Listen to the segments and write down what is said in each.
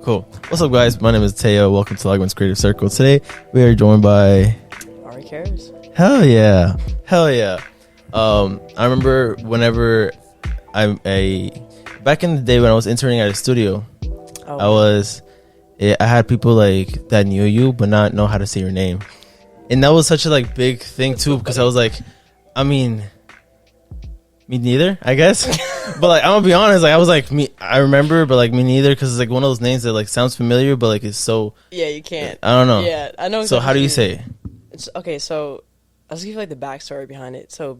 Cool. What's up, guys? My name is Teyo. Welcome to Logmatt's Creative Circle. Today, we are joined by... ARIKARES. Hell yeah. Hell yeah. I remember whenever back in the day when I was interning at a studio, I had people like that knew you but not know how to say your name. And that was such a like big thing too, because I was like, I mean, me neither, I guess. But like, I'm gonna be honest, like I was like, I remember, but like me neither, because it's like one of those names that like sounds familiar, but like it's so... Yeah, you can't. I don't know. Yeah, I know. So how do you say it? It's okay. So I'll just give you like the backstory behind it. So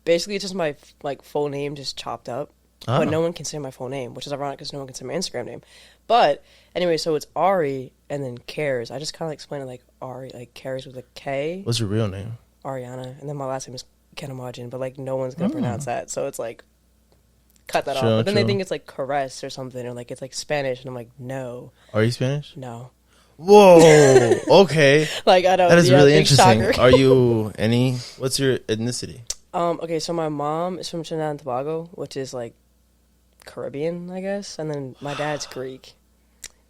basically, it's just my like full name just chopped up, but no one can say my full name, which is ironic because no one can say my Instagram name. But anyway, so it's Ari and then Cares. I just kind of like explain it like Ari, like Cares with a K. What's your real name? Ariana, and then my last name is Kenamajin, but like no one's gonna pronounce that, so it's like cut that off. But then they think it's like Caress or something, or like it's like Spanish, and I'm like, no. Are you Spanish? No. Whoa. Okay. Like I don't. That is really interesting. Shocker. Are you any? What's your ethnicity? Okay, so my mom is from Trinidad and Tobago, which is like Caribbean, I guess, and then my dad's Greek.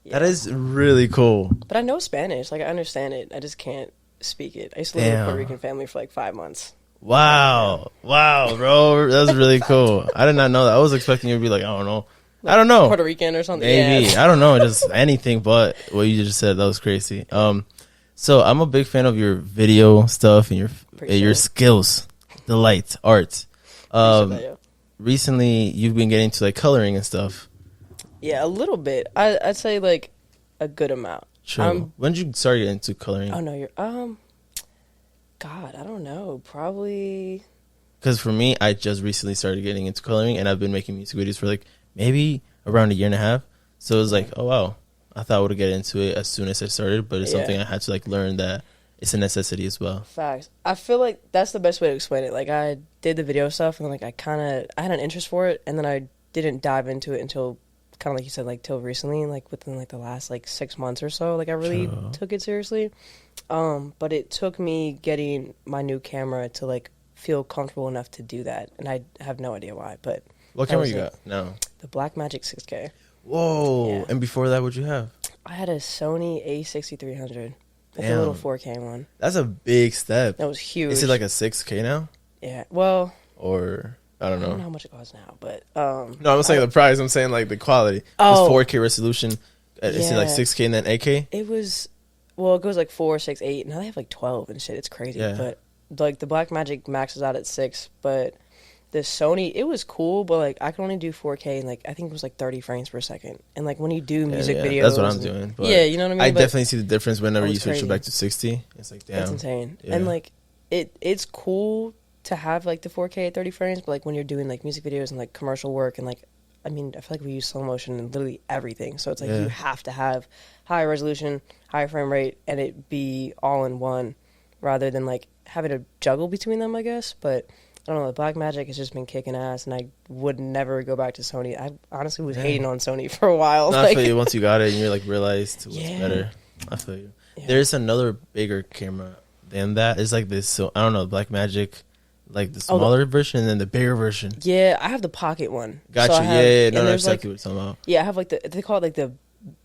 Yeah. That is really cool. But I know Spanish. Like I understand it. I just can't speak it. I used to live with a Puerto Rican family for like 5 months. Wow, bro, that was really cool. I did not know that. I was expecting you to be like, I don't know. I don't know. Puerto Rican or something. Maybe. Yeah. I don't know. Just anything but what you just said. That was crazy. So I'm a big fan of your video stuff and your skills, the light, art. Recently, you've been getting to like coloring and stuff. Yeah, a little bit. I'd say like a good amount. True. When did you start getting into coloring? Oh no, you're God, I don't know. Probably. Because for me, I just recently started getting into coloring, and I've been making music videos for like maybe around a year and a half. So it was like, oh wow, I thought I would get into it as soon as I started, but it's something I had to like learn that it's a necessity as well. Facts. I feel like that's the best way to explain it. Like I did the video stuff, and then like I had an interest for it, and then I didn't dive into it until kind of like you said, like till recently, like within like the last like 6 months or so. Like I really took it seriously. But it took me getting my new camera to like feel comfortable enough to do that, and I have no idea why. But what camera you got now? The Blackmagic 6K. Whoa! Yeah. And before that, what'd you have? I had a Sony A6300. Like a little 4K one. That's a big step. That was huge. Is it like a 6K now? Yeah. Well. Or I don't know. I don't know how much it costs now, but no, I'm saying the price. I'm saying like the quality. Oh, it's 4K resolution. Is it like 6K and then 8K? It was. Well, it goes like 4, 6, 8. Now they have like 12 and shit. It's crazy. Yeah. But like the Blackmagic maxes out at 6. But the Sony, it was cool, but like I can only do 4K and like I think it was like 30 frames per second. And like when you do music videos, that's what I'm doing. But yeah, you know what I mean. I definitely see the difference whenever you switch it back to 60. It's like damn, that's insane. Yeah. And like it's cool to have like the 4K at 30 frames, but like when you're doing like music videos and like commercial work and like. I mean, I feel like we use slow motion in literally everything. So it's like you have to have high resolution, high frame rate, and it be all in one rather than like having to juggle between them, I guess. But I don't know, the Blackmagic has just been kicking ass, and I would never go back to Sony. I honestly was hating on Sony for a while. No, I feel you. Once you got it and you like realized what's better. I feel you. Yeah. There's another bigger camera than that. It's like this, so I don't know, Blackmagic. Like the smaller version and then the bigger version. Yeah, I have the pocket one. Gotcha. So No, exactly like, what you're talking about. Yeah, I have like they call it like the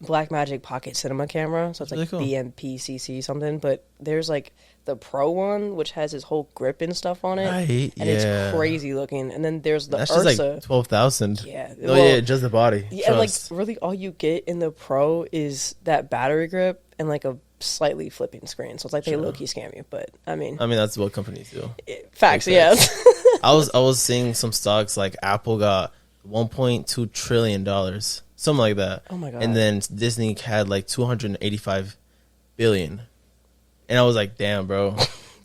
Blackmagic Pocket Cinema camera. So it's like really cool. BMPCC something. But there's like the Pro one, which has this whole grip and stuff on it. Right. And it's crazy looking. And then there's the That's Ursa. Just like 12,000. Yeah. Oh yeah, just the body. Yeah, and like really all you get in the Pro is that battery grip and like a slightly flipping screen, so it's like they low-key scam you, but I mean that's what companies do. Facts. Yeah. I was seeing some stocks like Apple got $1.2 trillion, something like that. Oh my god. And then Disney had like 285 billion, and I was like, damn, bro.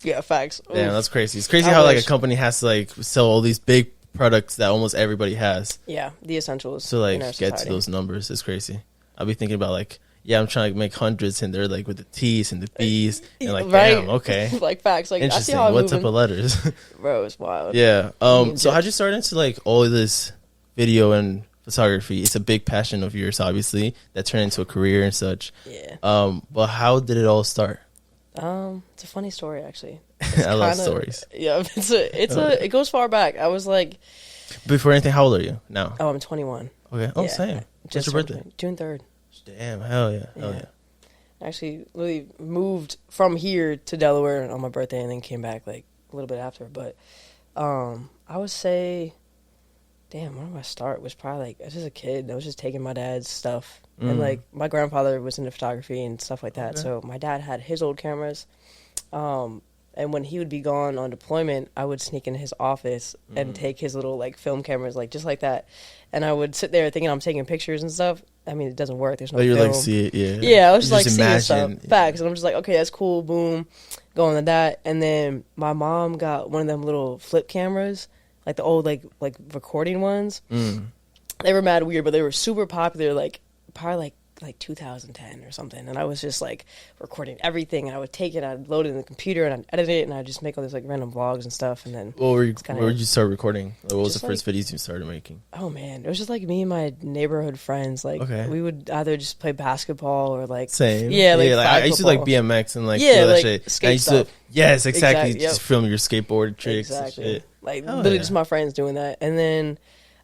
Yeah, facts. Damn, that's crazy. It's crazy how like a company has to like sell all these big products that almost everybody has. Yeah, the essentials to like get to those numbers. It's crazy. I'll be thinking about like, yeah, I'm trying to make hundreds, and they're like with the T's and the B's, and like, damn, okay, like facts. Like, interesting. I see how what type of letters? Bro, it's wild. Yeah. So how'd you start into like all of this video and photography? It's a big passion of yours, obviously, that turned into a career and such. Yeah. But how did it all start? It's a funny story actually. I love stories. Yeah, it goes far back. I was like, before anything, how old are you now? Oh, I'm 21. Okay. Oh, same. What's your birthday? June 3rd. Damn, hell yeah. I actually really moved from here to Delaware on my birthday and then came back like a little bit after. But I would say, damn, where did I start? It was probably like, as a kid, I was just taking my dad's stuff. And like my grandfather was into photography and stuff like that. Okay. So my dad had his old cameras. And when he would be gone on deployment, I would sneak in his office and take his little like film cameras, like just like that. And I would sit there thinking I'm taking pictures and stuff. I mean, it doesn't work. There's no film. Like see it, yeah. Yeah, I was just like seeing stuff. Yeah. Facts. And I'm just like, okay, that's cool. Boom, going to that. And then my mom got one of them little flip cameras, like the old like recording ones. They were mad weird, but they were super popular. Like probably like 2010 or something, and I was just like recording everything, and I would take it, I'd load it in the computer, and I'd edit it, and I'd just make all these like random vlogs and stuff. And then where did you start recording? Like, what was the first videos you started making? Oh man, it was just like me and my neighborhood friends. Like we would either just play basketball or like same. Yeah, like I used to like BMX and like yeah, that like shit. skate I used stuff. to yes, exactly. Yep. Just film your skateboard tricks. Exactly. And shit. Like literally just my friends doing that, and then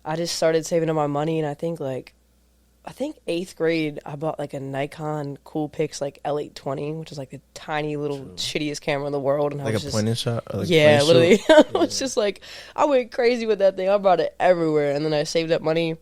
I just started saving up my money, and I think 8th grade, I bought like a Nikon Coolpix like L820, which is like the tiny little shittiest camera in the world. And like I was a point and shot? Or like yeah, literally. Yeah. I was just like, I went crazy with that thing. I brought it everywhere. And then I saved up money.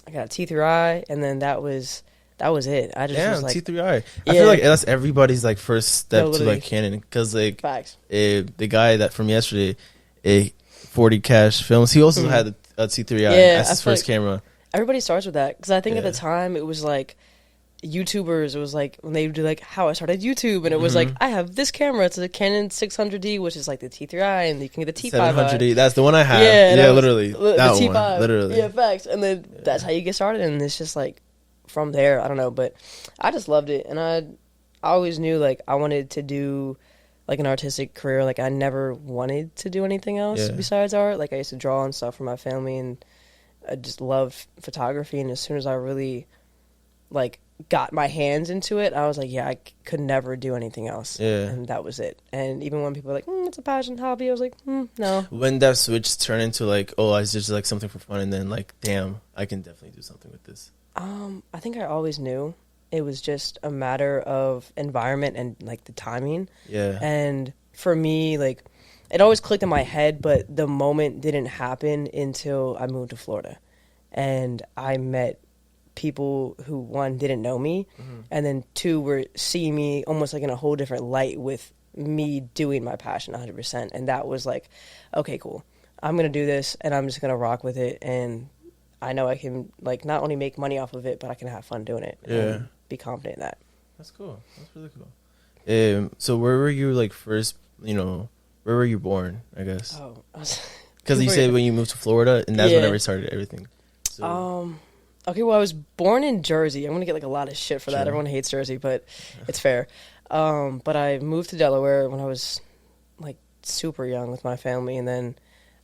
I got a T3i, and then that was it. I just was like, T3i. I feel like that's everybody's like first step to like Canon, because like facts. The guy that from yesterday, 40 Cash Films, he also had a T3i as his first camera. Everybody starts with that, because I think at the time it was like YouTubers. It was like when they would do like how I started YouTube, and it was like, I have this camera. It's a Canon 600D, which is like the T3i, and you can get the T5i. 700D. That's the one I have. Yeah, literally. The that T5. One, literally. Yeah, facts. And then that's how you get started, and it's just like from there. I don't know, but I just loved it, and I always knew like I wanted to do like an artistic career. Like I never wanted to do anything else besides art. Like I used to draw and stuff for my family, and I just loved photography. And as soon as I really like got my hands into it, I was like, I could never do anything else. And that was it. And even when people were like, it's a passion hobby, I was like, no. When that switch turned into like, it's just like something for fun, and then like, damn, I can definitely do something with this. I think I always knew. It was just a matter of environment and like the timing. Yeah. And for me, like, it always clicked in my head, but the moment didn't happen until I moved to Florida. And I met people who, one, didn't know me, and then two, were seeing me almost like in a whole different light with me doing my passion 100%. And that was like, okay, cool. I'm going to do this, and I'm just going to rock with it. And I know I can like not only make money off of it, but I can have fun doing it. And be confident in that. That's cool. That's really cool. So where were you like first, where were you born, I guess? Because you said when you moved to Florida, and that's whenever it started everything. So. Okay, well, I was born in Jersey. I'm going to get like a lot of shit for that. Everyone hates Jersey, but it's fair. But I moved to Delaware when I was like super young with my family, and then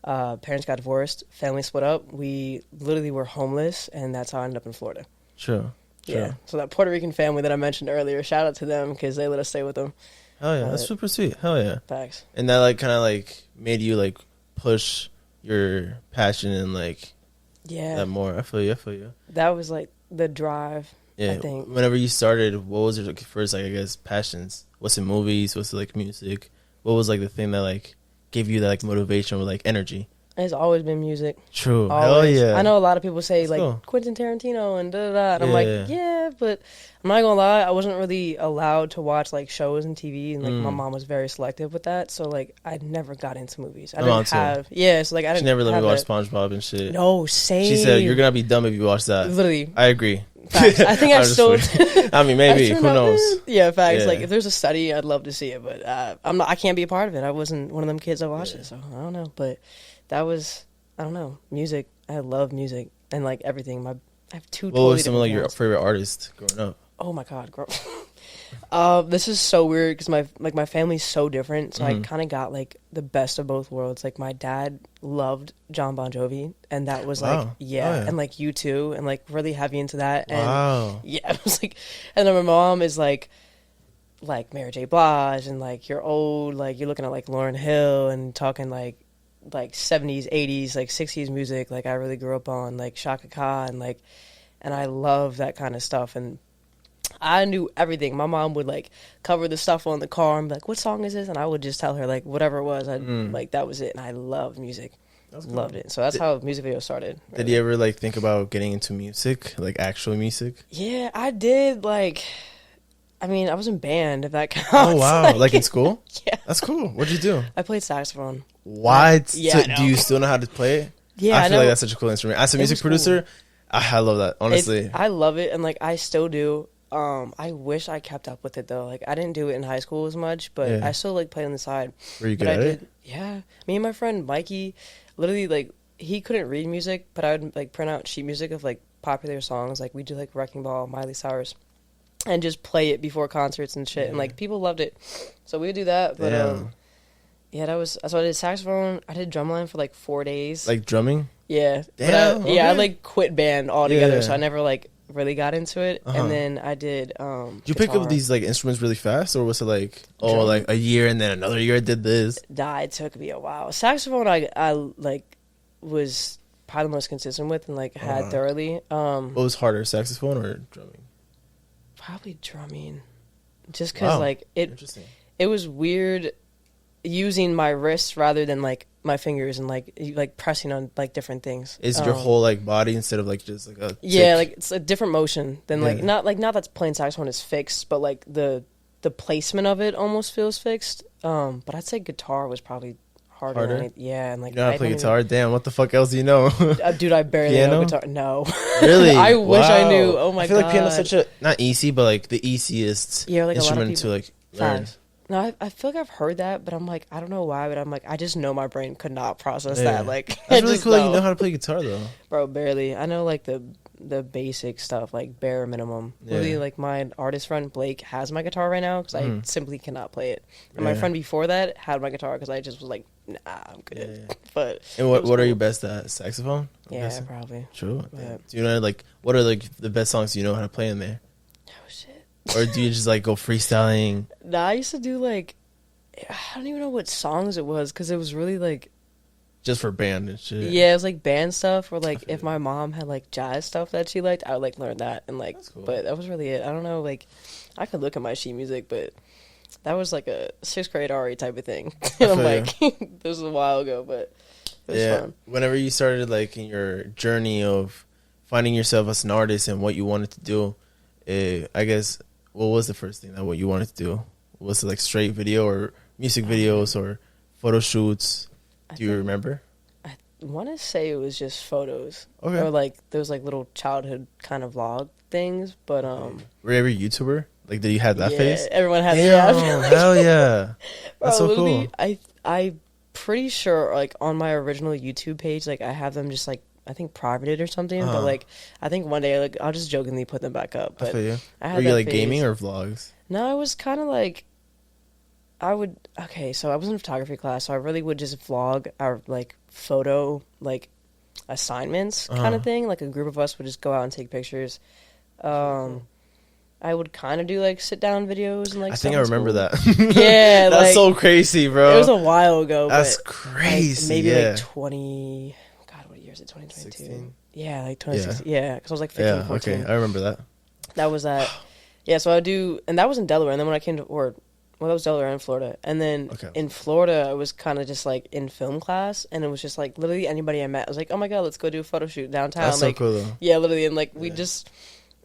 parents got divorced, family split up. We literally were homeless, and that's how I ended up in Florida. Sure. Yeah. So that Puerto Rican family that I mentioned earlier, shout out to them because they let us stay with them. Hell yeah, that's super sweet. Hell yeah. Facts. And that like kind of like made you like push your passion and like that more. I feel you. That was like the drive. Yeah. I think. Whenever you started, what was your like, first like I guess passions? What's it movies? What's it like music? What was like the thing that like gave you that like motivation or like energy? It's always been music. True. Always. Hell yeah. I know a lot of people say That's like cool. Quentin Tarantino and da-da-da. And I'm like, but I'm not gonna lie, I wasn't really allowed to watch like shows and TV, and like my mom was very selective with that. So like I never got into movies. I didn't have so like I didn't. She never let me watch that. SpongeBob and shit. No, same. She said you're gonna be dumb if you watch that. Literally. I agree. Facts. I think I still. I mean, maybe. Who knows? Yeah, facts. Like if there's a study, I'd love to see it, but I'm not. I can't be a part of it. I wasn't one of them kids that watched it, so I don't know. But that was. I don't know, music. I love music and like everything. I have two. What was some of like your favorite artists growing up? Oh my god, this is so weird because my family's so different. So I kind of got like the best of both worlds. Like my dad loved John Bon Jovi, and that was like and like U2, and like really heavy into that. And it was like, and then my mom is like Mary J. Blige, and like you're old, like you're looking at like Lauryn Hill and talking like 70s, 80s, like 60s music. Like I really grew up on like Shaka Khan, and I love that kind of stuff. And I knew everything. My mom would like cover the stuff on the car and be like, "What song is this?" And I would just tell her like whatever it was. I like that was it. And I loved music. Loved it. So that's how music videos started. Really. Did you ever like think about getting into music, like actual music? Yeah, I did. Like, I mean, I was in band. If that counts. Oh wow! Like in school? Yeah, that's cool. What'd you do? I played saxophone. What? Yeah. So, do you still know how to play it? Yeah, I feel like that's such a cool instrument. As a music producer, cool. I love that. Honestly, I love it, and like I still do. I wish I kept up with it though. Like I didn't do it in high school as much, but I still like play on the side. Were you good at it? Yeah, me and my friend Mikey, literally like he couldn't read music, but I would like print out sheet music of like popular songs. Like we do like Wrecking Ball, Miley Cyrus, and just play it before concerts and shit. And like people loved it, so we would do that. But yeah, that was so I did saxophone. I did drumline for like 4 days. Like drumming? Yeah. Damn. But I like quit band altogether, so I never like really got into it. And then I did Did you pick up these like instruments really fast, or was it like like a year and then another year I did this? Nah, it took me a while. Saxophone I like was probably the most consistent with and like had thoroughly. What was harder, saxophone or drumming? Probably drumming. Just cuz like it was weird using my wrists rather than like my fingers and like pressing on like different things. Is your whole like body instead of like just like a like it's a different motion than like not that's playing saxophone is fixed, but like the placement of it almost feels fixed. But I'd say guitar was probably harder? And like you know how to play guitar. Damn, what the fuck else do you know? Dude, I barely know guitar. No, really? I wish I knew. Oh my god, I feel like piano's such a not easy, but like the easiest like instrument to like learn. No, I feel like I've heard that, but I'm like, I don't know why, but I'm like, I just know my brain could not process that. Like, that's really cool that you know how to play guitar, though. Bro, barely. I know, like, the basic stuff, like, bare minimum. Really, like, my artist friend, Blake, has my guitar right now, because I simply cannot play it. And my friend before that had my guitar, because I just was like, nah, I'm good. But and what are you best at? Saxophone? Yeah, probably. True. Do you know, like, what are, like, the best songs you know how to play in there? Or do you just like go freestyling? Nah, I used to do like, I don't even know what songs it was because it was really like, just for band and shit. Yeah, it was like band stuff or like if my mom had like jazz stuff that she liked, I would like learn that and like. Cool. But that was really it. I don't know, like, I could look at my sheet music, but that was like a 6th grade RE type of thing. And I'm like, this was a while ago, but it was fun. Whenever you started like in your journey of finding yourself as an artist and what you wanted to do, I guess. What was the first thing that what you wanted to do? Was it like straight video or music videos or photo shoots? Do you remember? I want to say it was just photos. Okay. Or like those like little childhood kind of vlog things, but were you ever a YouTuber? Like did you have that face? Everyone had that. Hell yeah. That's so cool. I'm pretty sure like on my original YouTube page like I have them just like I think privated or something, but like I think one day like I'll just jokingly put them back up. But I had were you like phase. Gaming or vlogs? No, I was kind of like so I was in photography class, so I really would just vlog our like photo like assignments kind of thing. Like a group of us would just go out and take pictures. I would kind of do like sit down videos and like. I think I remember that. Yeah, that's like, so crazy, bro. It was a while ago. That's crazy. Maybe like 20. Is it 2022? 16? Yeah, like 2016. Yeah, because I was like 15, 14. Okay, I remember that. That was that. Yeah, so I do, and that was in Delaware. And then when I came to, that was Delaware and Florida. And then in Florida, I was kind of just like in film class, and it was just like literally anybody I met, I was like, oh my god, let's go do a photo shoot downtown. That's like, so cool though. Yeah, literally, and like we just,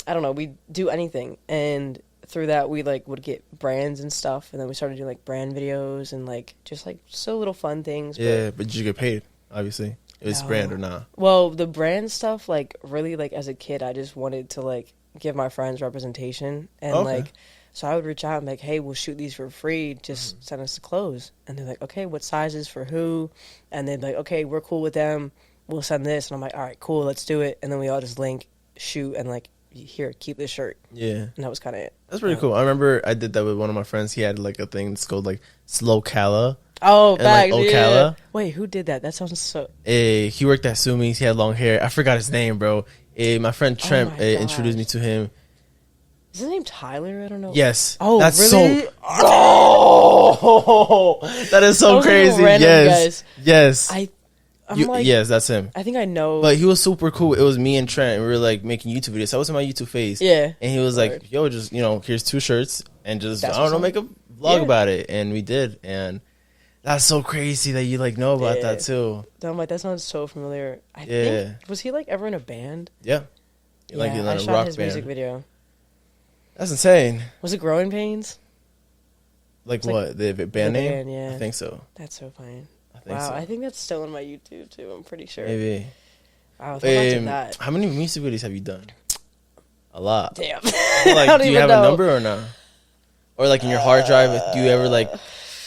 I don't know, we do anything, and through that we like would get brands and stuff, and then we started doing like brand videos and like just like so little fun things. Yeah, but did you get paid? Obviously. It's brand or not? Well, the brand stuff, like, really, like, as a kid, I just wanted to, like, give my friends representation. And, like, so I would reach out and be like, hey, we'll shoot these for free. Just send us the clothes. And they're like, okay, what sizes for who? And then, like, okay, we're cool with them. We'll send this. And I'm like, all right, cool, let's do it. And then we all just link, shoot, and, like, here, keep this shirt. Yeah. And that was kind of it. That's pretty cool. I remember I did that with one of my friends. He had, like, a thing that's called, like, Slow Cala. Oh, back, like, yeah. Wait, who did that? That sounds so... He worked at Sumi's. He had long hair. I forgot his name, bro. My friend Trent introduced me to him. Is his name Tyler? I don't know. Yes. Oh, that's really? So... Oh! That is so crazy. Random, yes. Guys. Yes. Yes, that's him. I think I know. But he was super cool. It was me and Trent, and we were like making YouTube videos. So I was in my YouTube phase. Yeah. And he was like, yo, just, here's 2 shirts and just, That's I don't know, what's make a vlog about it. And we did. And that's so crazy that you like know about that too. I'm like, that sounds so familiar. I think, was he like ever in a band? Yeah. Like I shot his music video. That's insane. Was it Growing Pains? Like what? The band name? Band, yeah. I think so. That's so funny. Wow, I think that's still on my YouTube too. I'm pretty sure. Maybe. Wow, that. How many music videos have you done? A lot. Damn. Like, do you have a number or not? Or like in your hard drive, do you ever like,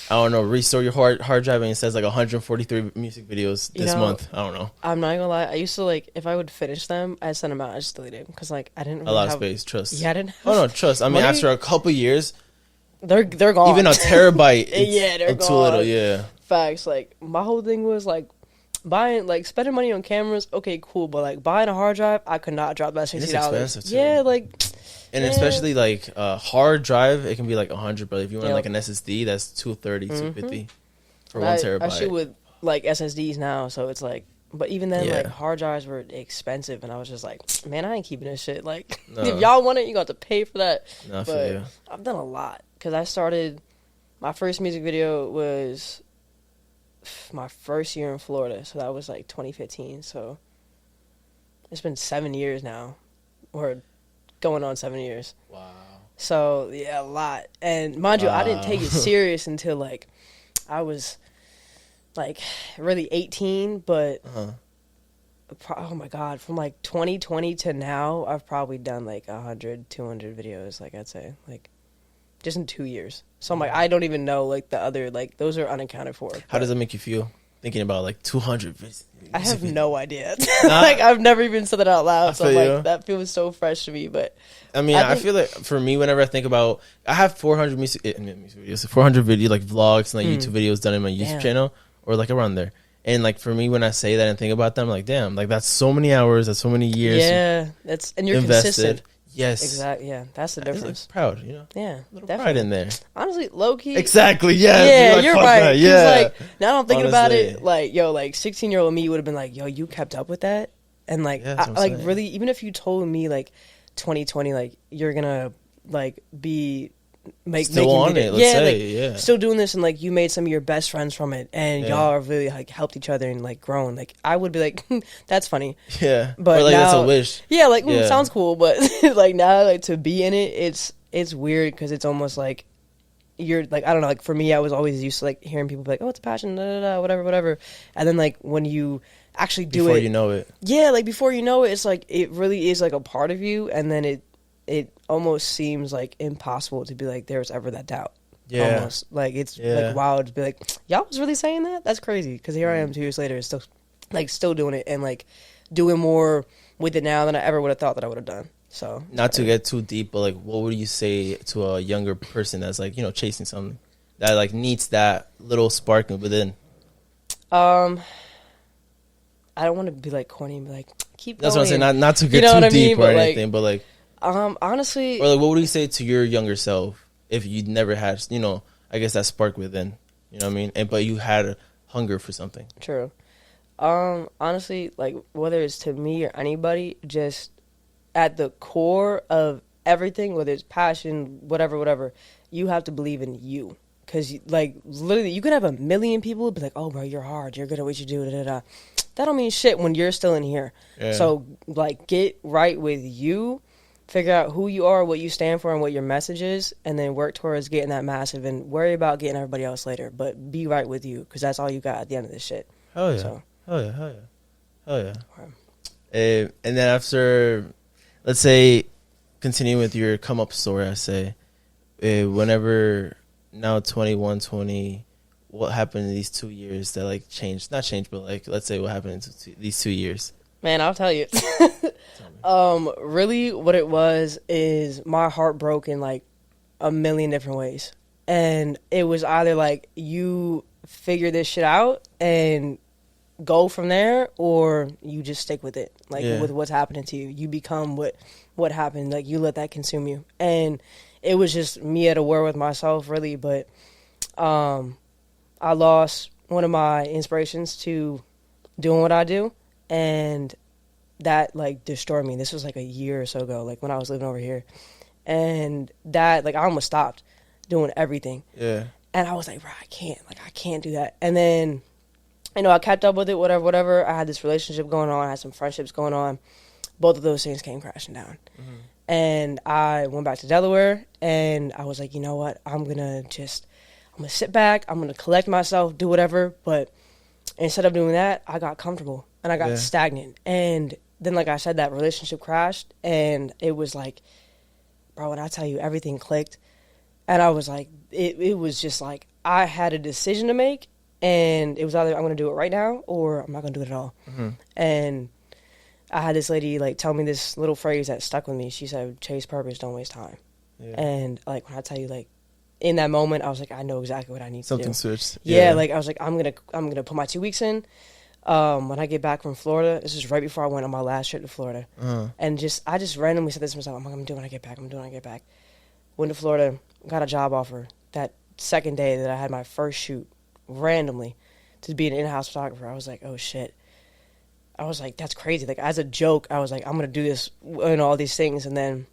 I don't know, restore your hard drive and it says like 143 music videos this month? I don't know. I'm not gonna lie. I used to like, if I would finish them, I'd send them out. I just delete them because like I didn't really a lot of space. Trust. Yeah, I didn't. Trust. I mean, after a couple years, they're gone. Even a terabyte. They're gone. Too little. Yeah. Facts. Like my whole thing was like spending money on cameras. Okay, cool, but like buying a hard drive, I could not drop that $60. It's expensive too. Yeah, like. And especially like a hard drive, it can be like 100. But if you want like an SSD, that's 230, 250 for 1 terabyte. I shoot with like SSDs now, so it's like. But even then, like hard drives were expensive, and I was just like, man, I ain't keeping this shit. Like, if y'all want it, you got to pay for that. No, but I've done a lot because I started. My first music video was my first year in Florida, so that was like 2015. So it's been 7 years now, or going on 7 years. Wow. So yeah, a lot. And mind you, I didn't take it serious until like I was like really 18. But oh my god, from like 2020 to now, I've probably done like 100, 200 videos. Like I'd say like. Just in 2 years. So I'm like, I don't even know, like, the other, like, those are unaccounted for. How does it make you feel? Thinking about, like, 200 videos? I have no idea. Like, I've never even said that out loud. So, like, that feels so fresh to me. But I mean, I feel like, for me, whenever I think about, I have 400 music videos, 400 video, like, vlogs and, like, YouTube videos done in my YouTube channel. Or, like, around there. And, like, for me, when I say that and think about them, I'm like, damn, like, that's so many hours, that's so many years. Yeah. And you're consistent. Yes. Exactly. Yeah, that's the difference. Like proud, you know. Yeah, a little pride in there. Honestly, low key. Exactly. Yeah. Yeah, you're right. Yeah. Like now I'm thinking about it. Like 16-year-old me would have been like, yo, you kept up with that, and like, really, even if you told me like 2020, like you're gonna like be. Still on it, let's say, still doing this, and like you made some of your best friends from it, and y'all are really like helped each other and like grown. Like I would be like, that's funny, but like now, that's a wish, sounds cool, but like now like to be in it, it's weird because it's almost like you're like I don't know, like for me, I was always used to like hearing people be like, oh, it's a passion, whatever, and then like when you actually do before you know it, like before you know it, it's like it really is like a part of you, and then it almost seems like impossible to be like there's ever that doubt. Yeah, almost like it's like wild to be like y'all was really saying that. That's crazy because here I am 2 years later, still doing it and like doing more with it now than I ever would have thought that I would have done. So not to get too deep, but like what would you say to a younger person that's like chasing something that like needs that little spark within? I don't want to be like corny and be like keep. That's going. what I'm saying. Not to get too deep or anything, but like. Honestly, or like, what would you say to your younger self if you'd never had, I guess that spark within, you know what I mean? But you had a hunger for something. True. Honestly, like whether it's to me or anybody, just at the core of everything, whether it's passion, whatever, you have to believe in you. Because like literally, you could have a million people be like, "Oh, bro, you're hard. You're good at what you do." That don't mean shit when you're still in here. Yeah. So like, get right with you. Figure out who you are, what you stand for, and what your message is, and then work towards getting that massive and worry about getting everybody else later. But be right with you, because that's all you got at the end of this shit. Hell yeah. So. Hell yeah. And then after, let's say, continue with your come-up story, I say, whenever, now 21, 20, what happened in these 2 years that, like, changed? Not changed, but, like, let's say what happened in these 2 years. Man, I'll tell you. Really what it was is my heart broke in like a million different ways. And it was either like you figure this shit out and go from there, or you just stick with it. Like with what's happening to you. You become what happened. Like you let that consume you. And it was just me at a war with myself really, but I lost one of my inspirations to doing what I do, and that like destroyed me. This was like a year or so ago, like when I was living over here, and that like I almost stopped doing everything. Yeah. And I was like, bro, I can't do that. And then, you know, I kept up with it, whatever. I had this relationship going on. I had some friendships going on. Both of those things came crashing down. Mm-hmm. And I went back to Delaware, and I was like, you know what? I'm going to sit back. I'm going to collect myself, do whatever. But instead of doing that, I got comfortable, and I got stagnant. And then, like I said, that relationship crashed, and it was like, bro, when I tell you, everything clicked. And I was like, it was just like, I had a decision to make, and it was either I'm going to do it right now or I'm not going to do it at all. Mm-hmm. And I had this lady, like, tell me this little phrase that stuck with me. She said, chase purpose, don't waste time. Yeah. And, like, when I tell you, like, in that moment, I was like, I know exactly what I need to do. Something switched. Yeah, like, I was like, I'm gonna put my 2 weeks in. When I get back from Florida, this is right before I went on my last trip to Florida. And I just randomly said this to myself, I'm going to do it when I get back. I'm doing it when I get back. Went to Florida, got a job offer that second day that I had my first shoot, randomly, to be an in-house photographer. I was like, oh, shit. I was like, that's crazy. Like, as a joke, I was like, I'm going to do this and all these things. And then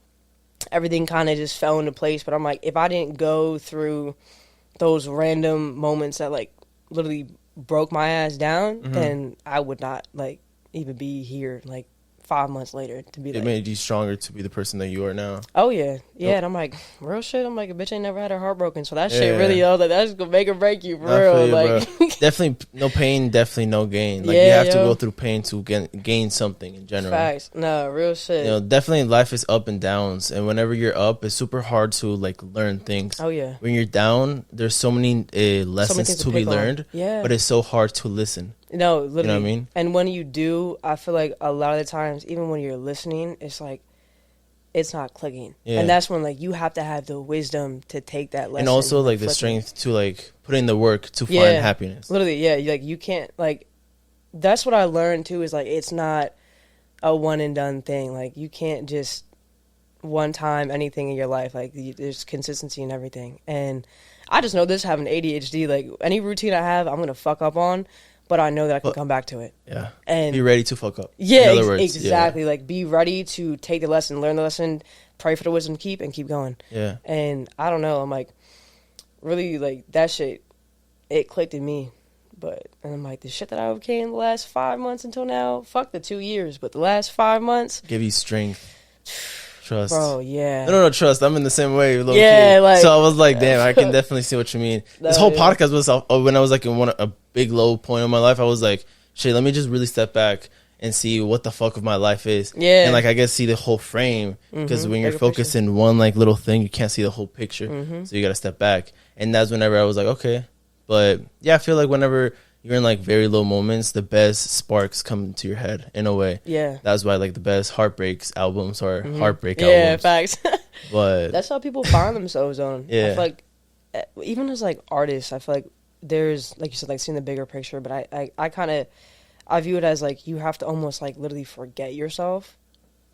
everything kind of just fell into place. But I'm like, if I didn't go through those random moments that, like, literally broke my ass down, then I would not, like, even be here, like, 5 months later to be it like, made you stronger to be the person that you are now. Oh yeah. And I'm like, real shit. I'm like, a bitch ain't never had her heart broken, so that shit really, I was like, that's gonna make or break you, for real. Like, definitely no pain, definitely no gain. Like, you have to go through pain to gain something in general. Facts. No, real shit. You know, definitely life is up and downs, and whenever you're up, it's super hard to like learn things. Oh yeah. When you're down, there's so many lessons to be learned. Yeah. But it's so hard to listen. No, literally. You know what I mean? And when you do, I feel like a lot of the times, even when you're listening, it's like, it's not clicking. Yeah. And that's when, like, you have to have the wisdom to take that lesson. And also, like, the strength to, like, put in the work to find happiness. Literally, yeah. Like, you can't, like, that's what I learned, too, is, like, it's not a one-and-done thing. Like, you can't just one-time anything in your life. Like, there's consistency in everything. And I just know this, having ADHD, like, any routine I have, I'm going to fuck up on. But I know that I can come back to it. Yeah. And be ready to fuck up. Yeah, in other words, exactly. Yeah. Like, be ready to take the lesson, learn the lesson, pray for the wisdom, and keep going. Yeah. And I don't know. I'm like, really, like, that shit, it clicked in me. And I'm like, the shit that I overcame the last 5 months until now, fuck the 2 years, but the last 5 months. Give you strength. Trust. Bro, yeah. No, trust. I'm in the same way. Yeah, like. So I was like, damn, I can definitely see what you mean. This whole podcast was, when I was like in a big low point of my life, I was like, shit, let me just really step back and see what the fuck of my life is. Yeah. And like, I guess see the whole frame, because when you're focused in one like little thing, you can't see the whole picture. So you got to step back. And that's whenever I was like, okay. But yeah, I feel like whenever you're in like very low moments, the best sparks come to your head in a way. Yeah. That's why like the best heartbreaks albums are heartbreak albums. Yeah, facts. But that's how people find themselves on. Yeah. I feel like even as like artists, I feel like there's, like you said, like seeing the bigger picture, but I view it as like you have to almost like literally forget yourself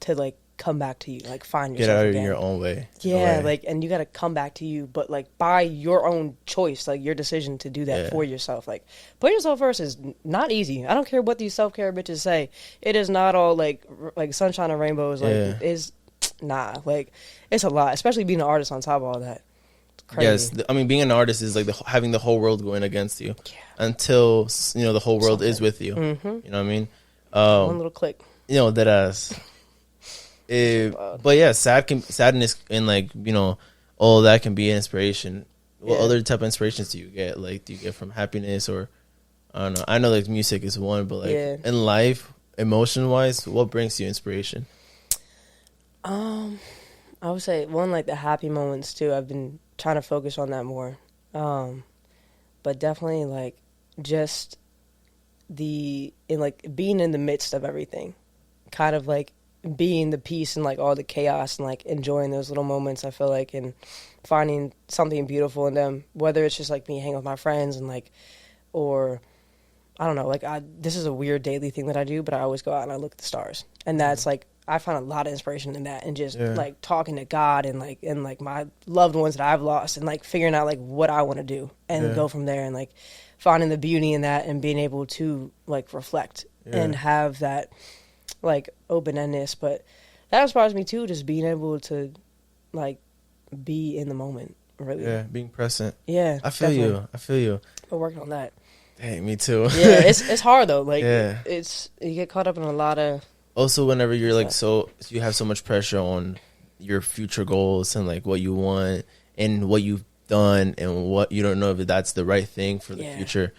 to like come back to you, like find yourself get out again. In your own way. Yeah, like, and you got to come back to you, but like by your own choice, like your decision to do that for yourself. Like, putting yourself first is not easy. I don't care what these self-care bitches say. It is not all like sunshine and rainbows. Like, it's like it's a lot, especially being an artist on top of all that. It's crazy. Yes, I mean, being an artist is like having the whole world going against you until the whole world is with you. You know what I mean? One little click. That ass. But yeah, sadness and like all that can be an inspiration. What other type of inspirations do you get? Like, do you get from happiness, or I don't know? I know like music is one, but like in life, emotion wise, what brings you inspiration? I would say one, like the happy moments too. I've been trying to focus on that more, but definitely like just being in the midst of everything, kind of like being the peace and like all the chaos and like enjoying those little moments, I feel like, and finding something beautiful in them, whether it's just like me hanging with my friends and like, or I don't know, like this is a weird daily thing that I do, but I always go out and I look at the stars, and that's like I find a lot of inspiration in that, and just like talking to God and like my loved ones that I've lost, and like figuring out like what I want to do and go from there, and like finding the beauty in that and being able to like reflect and have that like open-endedness. But that inspires me too, just being able to like be in the moment, really. Yeah, being present. Yeah, I feel you. We're working on that. Hey, me too. Yeah, it's hard though. Like, yeah. it's you get caught up in a lot of. Also, whenever you're like you have so much pressure on your future goals and like what you want and what you've done and what you don't know if that's the right thing for the future.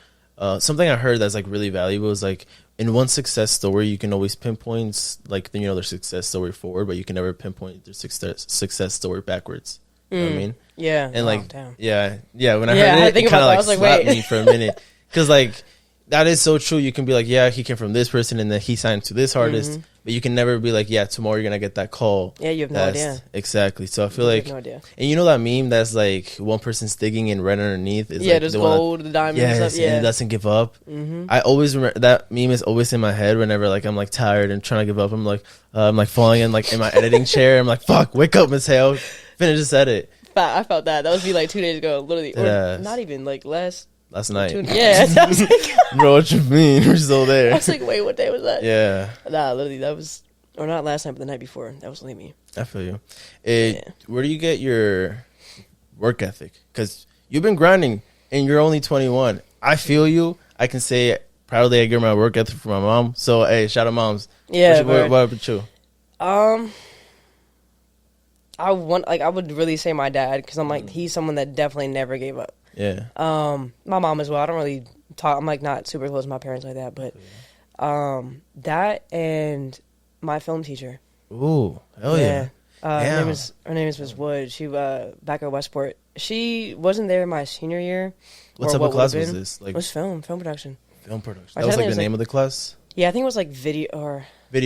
Something I heard that's like really valuable is like in one success story you can always pinpoint like their success story forward, but you can never pinpoint their success story backwards. You know what I mean? Yeah. And like damn. yeah. When I heard it kind of like slapped me for a minute because like that is so true. You can be like, yeah, he came from this person and then he signed to this artist, but you can never be like, yeah, tomorrow you're gonna get that call. Yeah, you have no idea. Exactly. So I feel like, no idea. And you know that meme that's like one person's digging and right underneath is like there's gold, the diamonds. Yes, and it doesn't give up. I always remember that meme is always in my head whenever like I'm like tired and trying to give up. I'm like falling in like in my editing chair. I'm like, fuck, wake up, Miss Hale, finish this edit. I felt that. That was me like 2 days ago, literally. Or not even like last night. Yeah. I was like, bro, what you mean? We're still there. I was like, wait, what day was that? Yeah. Nah, literally, that was, or not last night, but the night before. That was literally me. I feel you. Where do you get your work ethic? Because you've been grinding and you're only 21. I feel you. I can say proudly I get my work ethic from my mom. So, hey, shout out moms. Yeah. What about you? I would really say my dad, because I'm like, he's someone that definitely never gave up. Yeah. My mom as well. I don't really talk. I'm like not super close to my parents like that, but that and my film teacher. Ooh, hell yeah. Her name is Miss Wood. She back at Westport. She wasn't there my senior year. What type of class was this? Like, it was film production. Film production. That was like the name of the class? Yeah, I think it was like video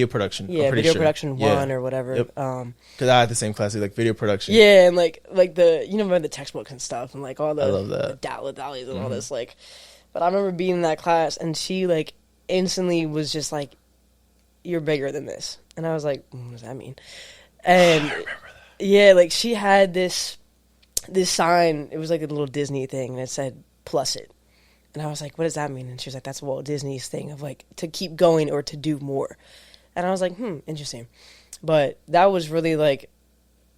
production. Yeah, video production 1 or whatever. Yep. Because I had the same class, like video production. Yeah, and like the remember the textbooks and stuff and like all the I love that. the dollies and all this like. But I remember being in that class and she like instantly was just like, "You're bigger than this," and I was like, "What does that mean?" And I remember that. Yeah, like she had this sign. It was like a little Disney thing, and it said "plus it." And I was like, "What does that mean?" And she was like, "That's Walt Disney's thing of like to keep going or to do more." And I was like, interesting. But that was really like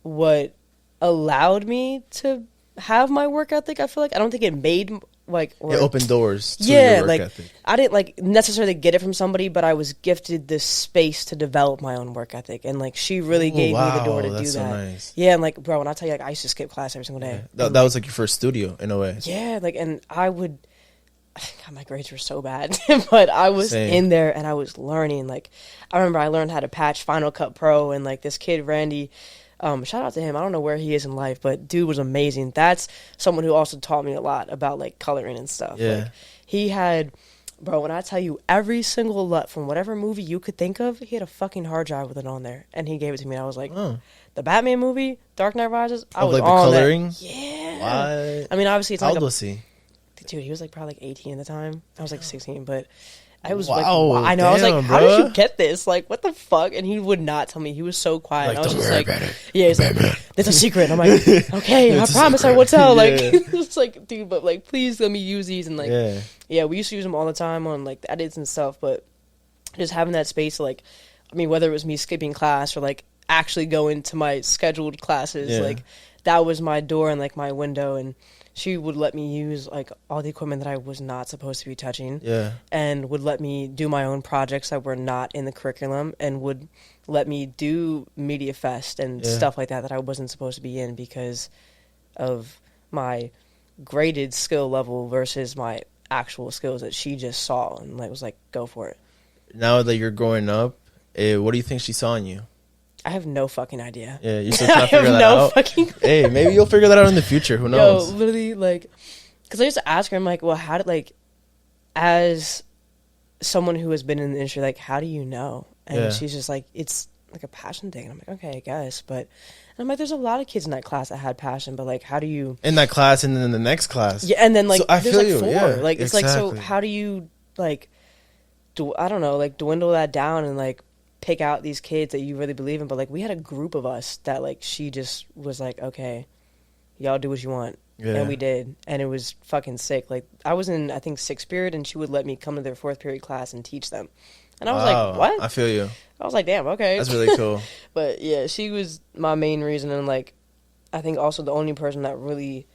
what allowed me to have my work ethic. I feel like I don't think it made like it opened doors to your work ethic. I didn't like necessarily get it from somebody, but I was gifted the space to develop my own work ethic, and like she really gave me the door to do that. So nice. Yeah, and like bro, when I tell you, like I used to skip class every single day. Yeah. That was like your first studio in a way. Yeah, like, and I would. God, my grades were so bad, but I was in there and I was learning. Like, I remember I learned how to patch Final Cut Pro, and like this kid Randy, shout out to him. I don't know where he is in life, but dude was amazing. That's someone who also taught me a lot about like coloring and stuff. Yeah, like, he had, bro. When I tell you every single LUT from whatever movie you could think of, he had a fucking hard drive with it on there, and he gave it to me. And I was like, the Batman movie, Dark Knight Rises. I was like on the coloring. That. Yeah. What? I mean, obviously, it's how like old was he? Dude, he was like probably like 18 at the time. I was like 16, but I was like, I know. I was like, how did you get this? Like, what the fuck? And he would not tell me. He was so quiet. Like, and I was just like, yeah, he's like, it's a secret. I'm like, okay, I promise I will tell. Like, it's like, dude, but like, please let me use these. And like, yeah, we used to use them all the time on like the edits and stuff. But just having that space, like, I mean, whether it was me skipping class or like actually going to my scheduled classes, like that was my door and like my window. And she would let me use like all the equipment that I was not supposed to be touching, and would let me do my own projects that were not in the curriculum, and would let me do Media Fest and stuff like that I wasn't supposed to be in because of my graded skill level versus my actual skills that she just saw and like was like, go for it. Now that you're growing up, what do you think she saw in you? I have no fucking idea. Yeah, you're still trying to figure that out. Hey, maybe you'll figure that out in the future. Who knows? Yo, literally, like, because I used to ask her, I'm like, well, how did, like, as someone who has been in the industry, like, how do you know? And she's just like, it's like a passion thing. And I'm like, okay, I guess. But I'm like, there's a lot of kids in that class that had passion, but like, how do you in that class and then in the next class? Yeah, and then like, so I there's feel like you. 4. Yeah, like, it's like, so how do you like, I don't know, like dwindle that down and like pick out these kids that you really believe in? But like, we had a group of us that like she just was like, okay, y'all do what you want, Yeah. And we did, and it was fucking sick. Like, I was in, I think, 6th period, and she would let me come to their 4th period class and teach them. And I was like, what? I feel you. I was like, damn, okay. That's really cool. But yeah, she was my main reason, and like, I think also the only person that really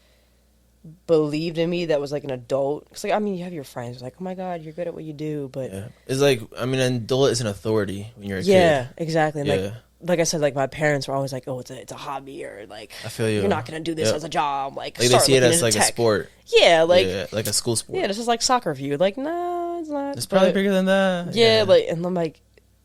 believed in me that was like an adult. Because like, I mean, you have your friends like, oh my god, you're good at what you do, but yeah. It's like, I mean, an adult is an authority when you're a kid. Yeah, exactly. And Yeah. like I said, like my parents were always like, oh, it's a hobby, or like, I feel you. You're not gonna do this as a job. Like they see it as like a sport. Yeah, like like a school sport. Yeah, this is like soccer view. Like, no, it's not. It's probably bigger than that. Yeah, like, and I'm like,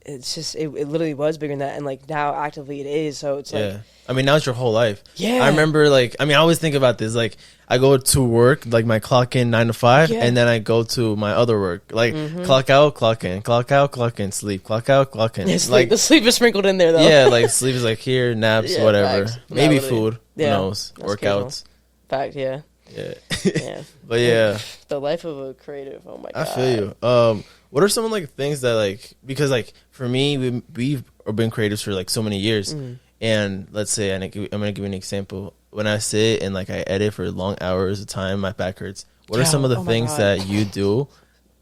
it's just it literally was bigger than that, and like now actively it is. So it's like, I mean, now it's your whole life. Yeah, I remember like, I mean, I always think about this. Like, I go to work, like my clock in 9 to 5, and then I go to my other work. Like, clock out, clock in, clock out, clock in, sleep, clock out, clock in. Yeah, like the sleep is sprinkled in there though. Yeah, like sleep is like here, naps, whatever. Facts. Maybe food. Yeah, who knows? Workouts. Fact, yeah. Yeah. Yeah. But yeah. The life of a creative. Oh my god. I feel you. What are some like things that like, because like for me, we've been creatives for like so many years, and let's say I'm gonna give you an example. When I sit and like I edit for long hours of time, my back hurts. What are some of the things that you do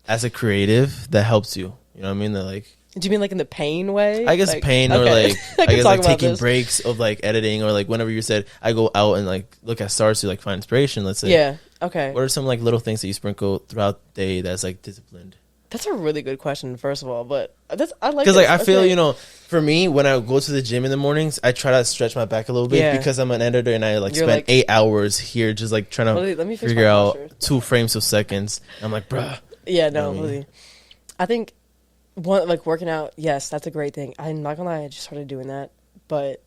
as a creative that helps you? You know what I mean? That like. Do you mean like in the pain way? I guess like, pain, or like I guess like taking breaks of like editing, or like whenever you said I go out and like look at stars to like find inspiration. Let's say. Yeah. Okay. What are some like little things that you sprinkle throughout the day that's like disciplined? That's a really good question, first of all. But I like because like I feel for me when I go to the gym in the mornings, I try to stretch my back a little bit because I'm an editor and I like spend like 8 hours here just like trying to figure out 2 frames of seconds. I'm like, bruh. Yeah. No. Really. I think. Like working out, yes, that's a great thing. I'm not gonna lie, I just started doing that, but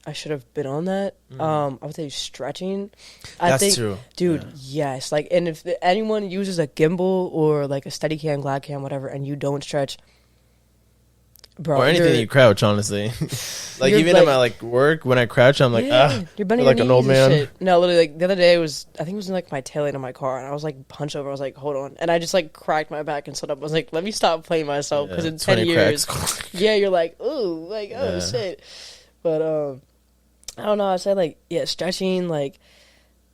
I should have been on that. I would say stretching. I think, true, dude. Yeah. Yes, like, and if anyone uses a gimbal or like a Steadicam, GladCam, whatever, and you don't stretch, bro, or anything you crouch, honestly. Like even at my like work, when I crouch, I'm like, you're bending like an old man. Shit. No, literally, like the other day I think it was in like my tail end of my car, and I was like hunched over. I was like, hold on, and I just like cracked my back and stood up. I was like, let me stop playing myself because in 10 years, you're like, ooh, like shit. But I don't know. I said like stretching, like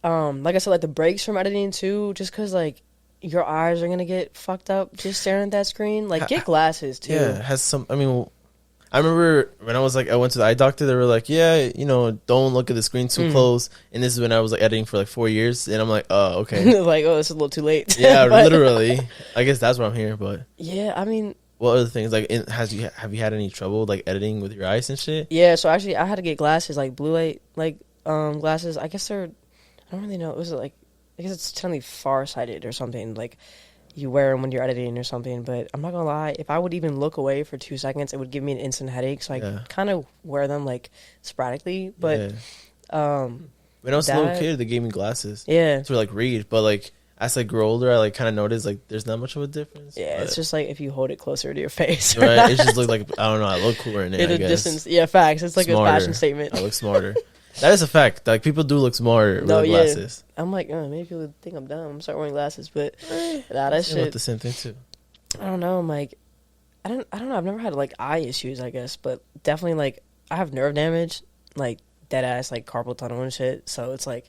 I said, like the breaks from editing too, just because like your eyes are gonna get fucked up just staring at that screen. Like get glasses too. Yeah, has some. I mean. I remember when I was like, I went to the eye doctor, they were like, yeah, don't look at the screen too close. And this is when I was like editing for like 4 years. And I'm like, oh, okay. Like, oh, this is a little too late. Yeah, literally. I guess that's why I'm here. But yeah, I mean, what other things? Like, have you had any trouble like editing with your eyes and shit? Yeah, so actually I had to get glasses, like blue light, like glasses. I guess I don't really know. It was like, I guess it's technically farsighted or something. Like, you wear them when you're editing or something, but I'm not gonna lie, if I would even look away for 2 seconds, it would give me an instant headache, so I kind of wear them like sporadically. But when I was a little kid, they gave me glasses to like read, but like as I grew older, I like kind of noticed like there's not much of a difference. Yeah, it's just like if you hold it closer to your face, right? It just looked like, I don't know, I look cooler in it. I guess. Distance, yeah, facts. It's like smarter. A fashion statement. I look smarter. That is a fact. Like people do look smarter with glasses. I'm like, maybe people think I'm dumb. I'm start wearing glasses, but that shit. The same thing too. I don't know. I'm like, I don't know. I've never had like eye issues, I guess, but definitely like I have nerve damage, like dead ass, like carpal tunnel and shit. So it's like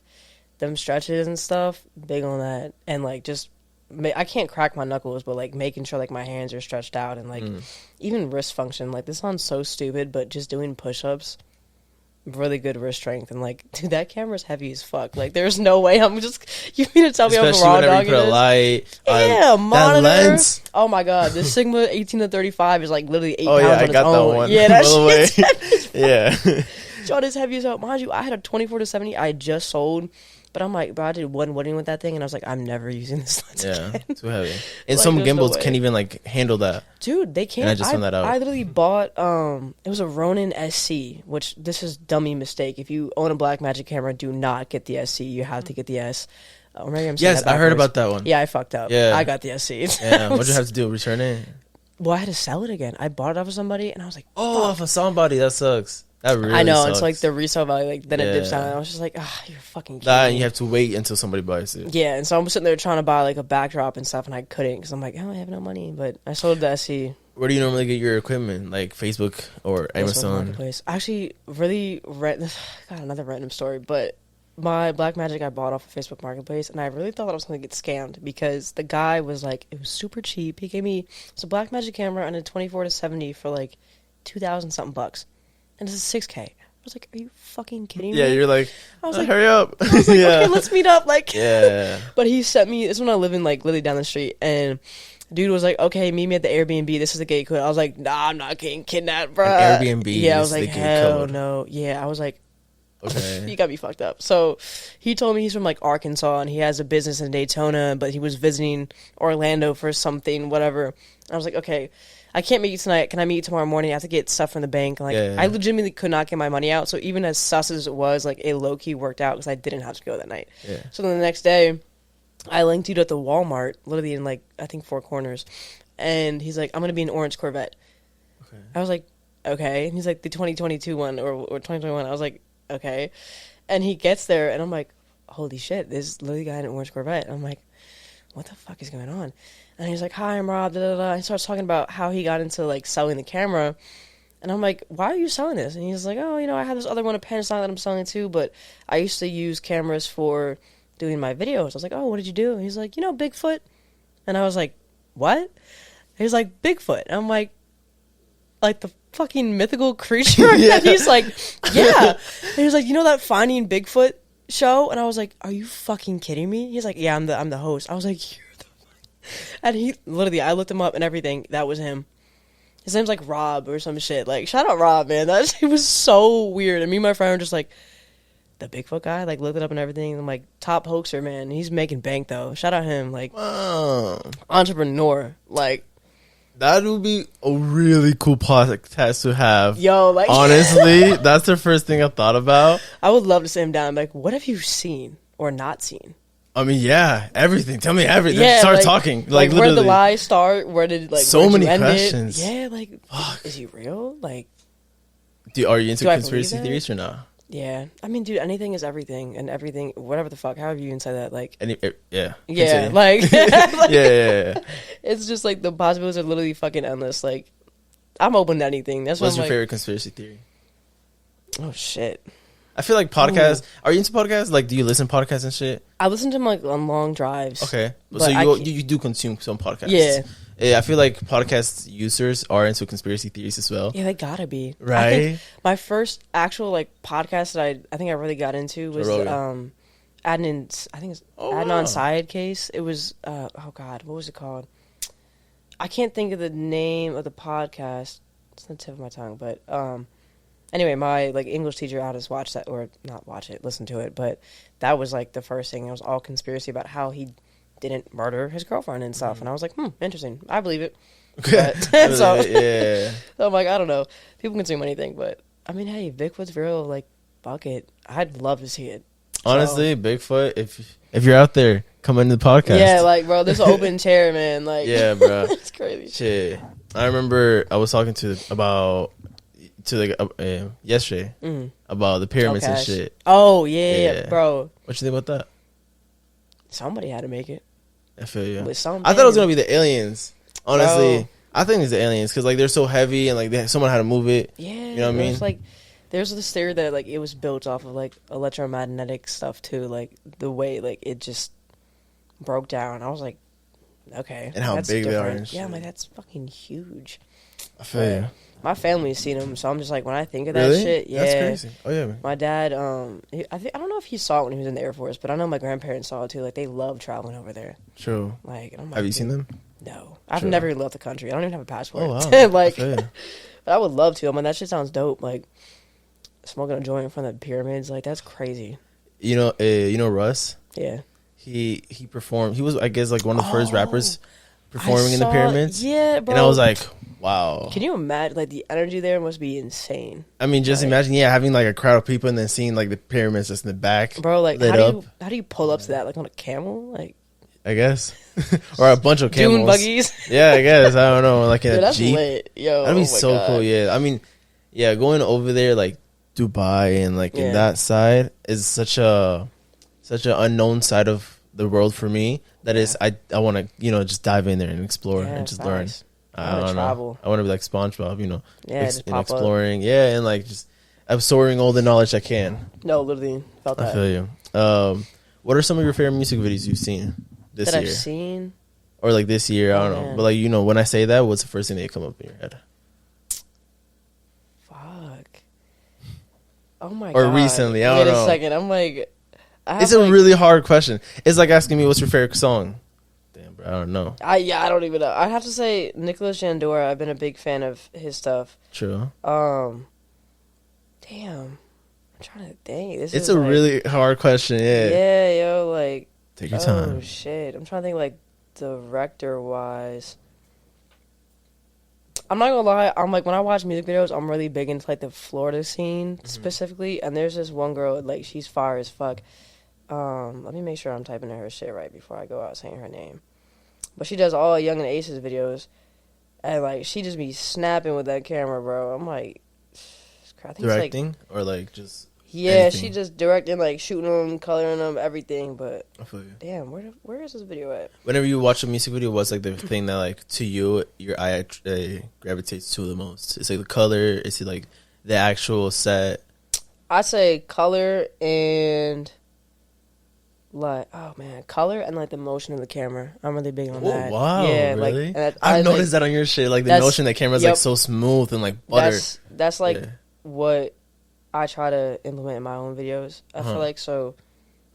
them stretches and stuff. Big on that, and like just I can't crack my knuckles, but like making sure like my hands are stretched out and like even wrist function. Like this sounds so stupid, but just doing push-ups. Really good wrist strength, and like, dude, that camera's heavy as fuck. Like, there's no way I'm just. You mean to tell me I'm raw dogging you put a light, monitor. That lens. Oh my god, the Sigma 18-35 is like literally 8 pounds yeah, on its own. That one. Yeah, that shit's heavy as fuck. Yeah, John is heavy as hell. Mind you, I had a 24-70 I just sold. But I'm like, bro, I did one wedding with that thing, and I was like, I'm never using this lens again. Too heavy. And like, some gimbals can't even like handle that. Dude, they can't. And I just found that out. I literally bought it was a Ronin SC, which this is dummy mistake. If you own a Blackmagic camera, do not get the SC. You have to get the S. Or maybe I'm saying yes, I heard about that one. Yeah, I fucked up. Yeah, I got the SC. Yeah, what'd you have to do? Return it? Well, I had to sell it again. I bought it off of somebody, and I was like, off of somebody. That sucks. That really I know, sucks. it's like the resale value, like then it dips down, and I was just like, you're fucking kidding and you have to wait until somebody buys it. Yeah, and so I'm sitting there trying to buy like a backdrop and stuff, and I couldn't because I'm like, I have no money, but I sold the SC. Where do you normally get your equipment? Like Facebook or Amazon? Marketplace. I actually really God, another random story, but my Black Magic I bought off of Facebook Marketplace, and I really thought I was going to get scammed because the guy was like, it was super cheap. He gave me a Black Magic camera and a 24 to 70 for like 2,000 something bucks, and it's a 6K. I was like, are you fucking kidding me? Yeah, you're like, I was like, hurry up. I was like, okay, let's meet up. Like, yeah. But he sent me. This is when I live in like literally down the street, and dude was like, okay, meet me at the Airbnb. This is the gate code. I was like, nah, I'm not getting kidnapped, bro. An Airbnb. Yeah, I was is like, the gate hell code. no. Yeah, I was like, Okay. you got me fucked up. So he told me he's from like Arkansas and he has a business in Daytona, but he was visiting Orlando for something, whatever. I was like, okay, I can't meet you tonight. Can I meet you tomorrow morning? I have to get stuff from the bank. Like, Yeah. I legitimately could not get my money out. So even as sus as it was, like, it low key worked out because I didn't have to go that night. Yeah. So then the next day, I linked you at the Walmart, literally in like I think Four Corners, and he's like, I'm gonna be an orange Corvette. Okay. I was like, okay. And he's like, the 2022 one or 2021. I was like, okay. And he gets there, and I'm like, holy shit, this literally guy in an orange Corvette. I'm like, what the fuck is going on? And he's like, hi, I'm Rob, da da da. He starts talking about how he got into like selling the camera. And I'm like, why are you selling this? And he's like, oh, you know, I have this other one, a Panasonic that I'm selling too, but I used to use cameras for doing my videos. I was like, oh, what did you do? And he's like, you know, Bigfoot. And I was like, what? He's like, Bigfoot. And I'm like the fucking mythical creature? Yeah. And he's like, yeah. And he was like, you know that Finding Bigfoot show? And I was like, are you fucking kidding me? He's like, yeah, I'm the host. I was like, you're the fuck. And he literally, I looked him up and everything. That was him. His name's like Rob or some shit. Like, shout out Rob, man. That shit was so weird. And me and my friend were just like, the Bigfoot guy? Like, looked it up and everything. I'm like, top hoaxer, man. He's making bank, though. Shout out him. Like, Wow. entrepreneur. Like, That would be a really cool podcast to have. yo, like, Honestly, that's the first thing I thought about. I would love to sit him down. Like, what have you seen or not seen? I mean, yeah, everything. Tell me everything. Yeah, Start like- talking. Like, where did the literally. lies start? Where did, like, So where'd you many end it? questions. Yeah, like, Fuck. is he real? Like, Are you into Do I conspiracy believe that? theories or not? yeah. I mean, dude, anything is everything. And everything, whatever the fuck, however you can say that, like, Yeah. yeah, Continue. like, like, yeah. it's just, like, the possibilities are literally fucking endless. Like, I'm open to anything. That's What's what your I'm favorite conspiracy theory? like, oh, shit. I feel like podcasts. Are you into podcasts? Like, do you listen to podcasts and shit? I listen to them, like, on long drives. Okay. But So I you can't- you do consume some podcasts. Yeah. Yeah, I feel like podcast users are into conspiracy theories as well. Yeah, they gotta be. I Right? think my first actual, like, podcast that I think I really got into was, Rogan. Adnan Syed case. It was, oh God, what was it called? I can't think of the name of the podcast. It's on the tip of my tongue, but, anyway, my, like, English teacher had us watch that, or not watch it, listen to it, but that was, like, the first thing. It was all conspiracy about how he didn't murder his girlfriend and stuff, and I was like, interesting. I believe it. But, so, Yeah. so I'm like, I don't know. People consume anything, but, I mean, hey, Bigfoot's real, like, fuck it. I'd love to see it. Honestly, Bigfoot, if you're out there, come into the podcast. Yeah, like, bro, there's an open chair, man. Like, Yeah, bro. it's crazy. Shit. I remember I was talking yesterday about the pyramids and Cash. shit. Oh, yeah, Yeah. bro. What you think about that? Somebody had to make it. I feel you. With some I thought it was band. gonna be the aliens. Honestly, Bro. I think it's the aliens because like they're so heavy and like someone had to move it. Yeah, You know what I mean? there's, like, there's this theory that, like, it was built off of, like, electromagnetic stuff too, like the way, like, it just broke down. I was like, okay, And how that's big they are different. and Yeah, I'm shit. like, that's fucking huge. I feel you. My family's seen them, so I'm just like, when I think of Really? that shit, yeah, That's crazy. Oh yeah, man. My dad, I don't know if he saw it when he was in the Air Force, but I know my grandparents saw it too. Like, they love traveling over there. True. Like, and I'm like, Have you seen them? No, I've Sure. never left the country. I don't even have a passport. Oh wow. Like, I feel you. but I would love to. I mean, that shit sounds dope. Like, smoking a joint in front of the pyramids, like, that's crazy. You know Russ. Yeah, He performed. He was, I guess, like one of the first Oh, rappers performing in the pyramids. Yeah, bro. And I was like, wow. can you imagine? Like, the energy there must be insane, I mean, just like- imagine, having like a crowd of people and then seeing like the pyramids just in the back, bro. Like, lit how up. do you pull up to that? Like, on a camel? Like, I guess, or a bunch of camels. dune buggies? Yeah, I guess. I don't know, like in Dude, a that's jeep. lit. Yo, That'd be oh my so God. cool. Yeah, I mean, yeah, going over there like Dubai and like Yeah. in that side is such an unknown side of the world for me. That is, I want to just dive in there and explore Yeah, and just facts. learn. I I wanna don't travel. know. I want to be like SpongeBob, Yeah, just pop up. exploring. Yeah, and like just absorbing all the knowledge I can. No, literally felt I that. feel you. What are some of your favorite music videos you've seen this year? That I've seen? Or like this year, I don't know. But like, you know, when I say that, what's the first thing that come up in your head? Fuck. Oh my or god. recently, I don't know. Wait a second. I'm like, it's a really hard question. It's like asking me what's your favorite song. Damn, bro, I don't know. I don't even know. I have to say Nicholas Jandora. I've been a big fan of his stuff. True. Damn. I'm trying to think. It's a really hard question. Yeah. Yeah, yo, like. Take your time. Oh shit! I'm trying to think like director wise. I'm not gonna lie. I'm like when I watch music videos, I'm really big into like the Florida scene specifically. And there's this one girl like she's fire as fuck. Let me make sure I'm typing in her shit right before I go out saying her name. But she does all Young and Aces videos, and like she just be snapping with that camera, bro. I'm like, I think directing it's, like, or like just. Yeah, anything. she just directing, like shooting them, coloring them, everything. But I feel you. damn, where is this video at? Whenever you watch a music video, what's like the thing that like to you your eye gravitates to the most? It's like the color. Is it like the actual set? I say color and like color and like the motion of the camera. I'm really big on that. Wow, yeah, really? like I've noticed that on your shit. Like the motion of the camera is like so smooth and like butter. That's like what I try to implement in my own videos. I feel like so.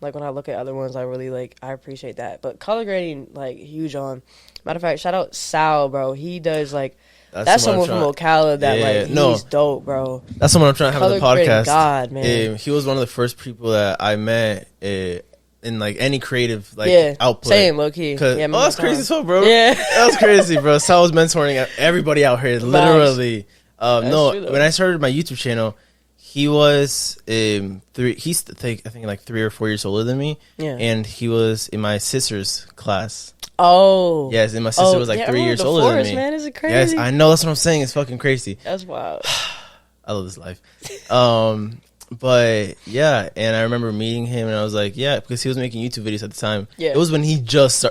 Like, when I look at other ones, I really, like, I appreciate that. But color grading, like, huge on. Matter of fact, shout out Sal, bro. He does, like, that's someone from Ocala that, like, he's dope, bro. That's someone I'm trying to have on the podcast. God, man. He was one of the first people that I met in, like, any creative, like, output. Same, low-key. Yeah, that's crazy as well, bro. Yeah. That was crazy, bro. Sal was mentoring everybody out here, literally. When I started my YouTube channel, he was he's I think like 3 or 4 years older than me. Yeah. And he was in my sister's class. Oh. Yes, and my sister was like 3 years older than me. Man, is it crazy? Yes, I know, that's what I'm saying. It's fucking crazy. That's wild. I love this life. But yeah, and I remember meeting him and I was like, yeah, because he was making YouTube videos at the time. Yeah. It was when he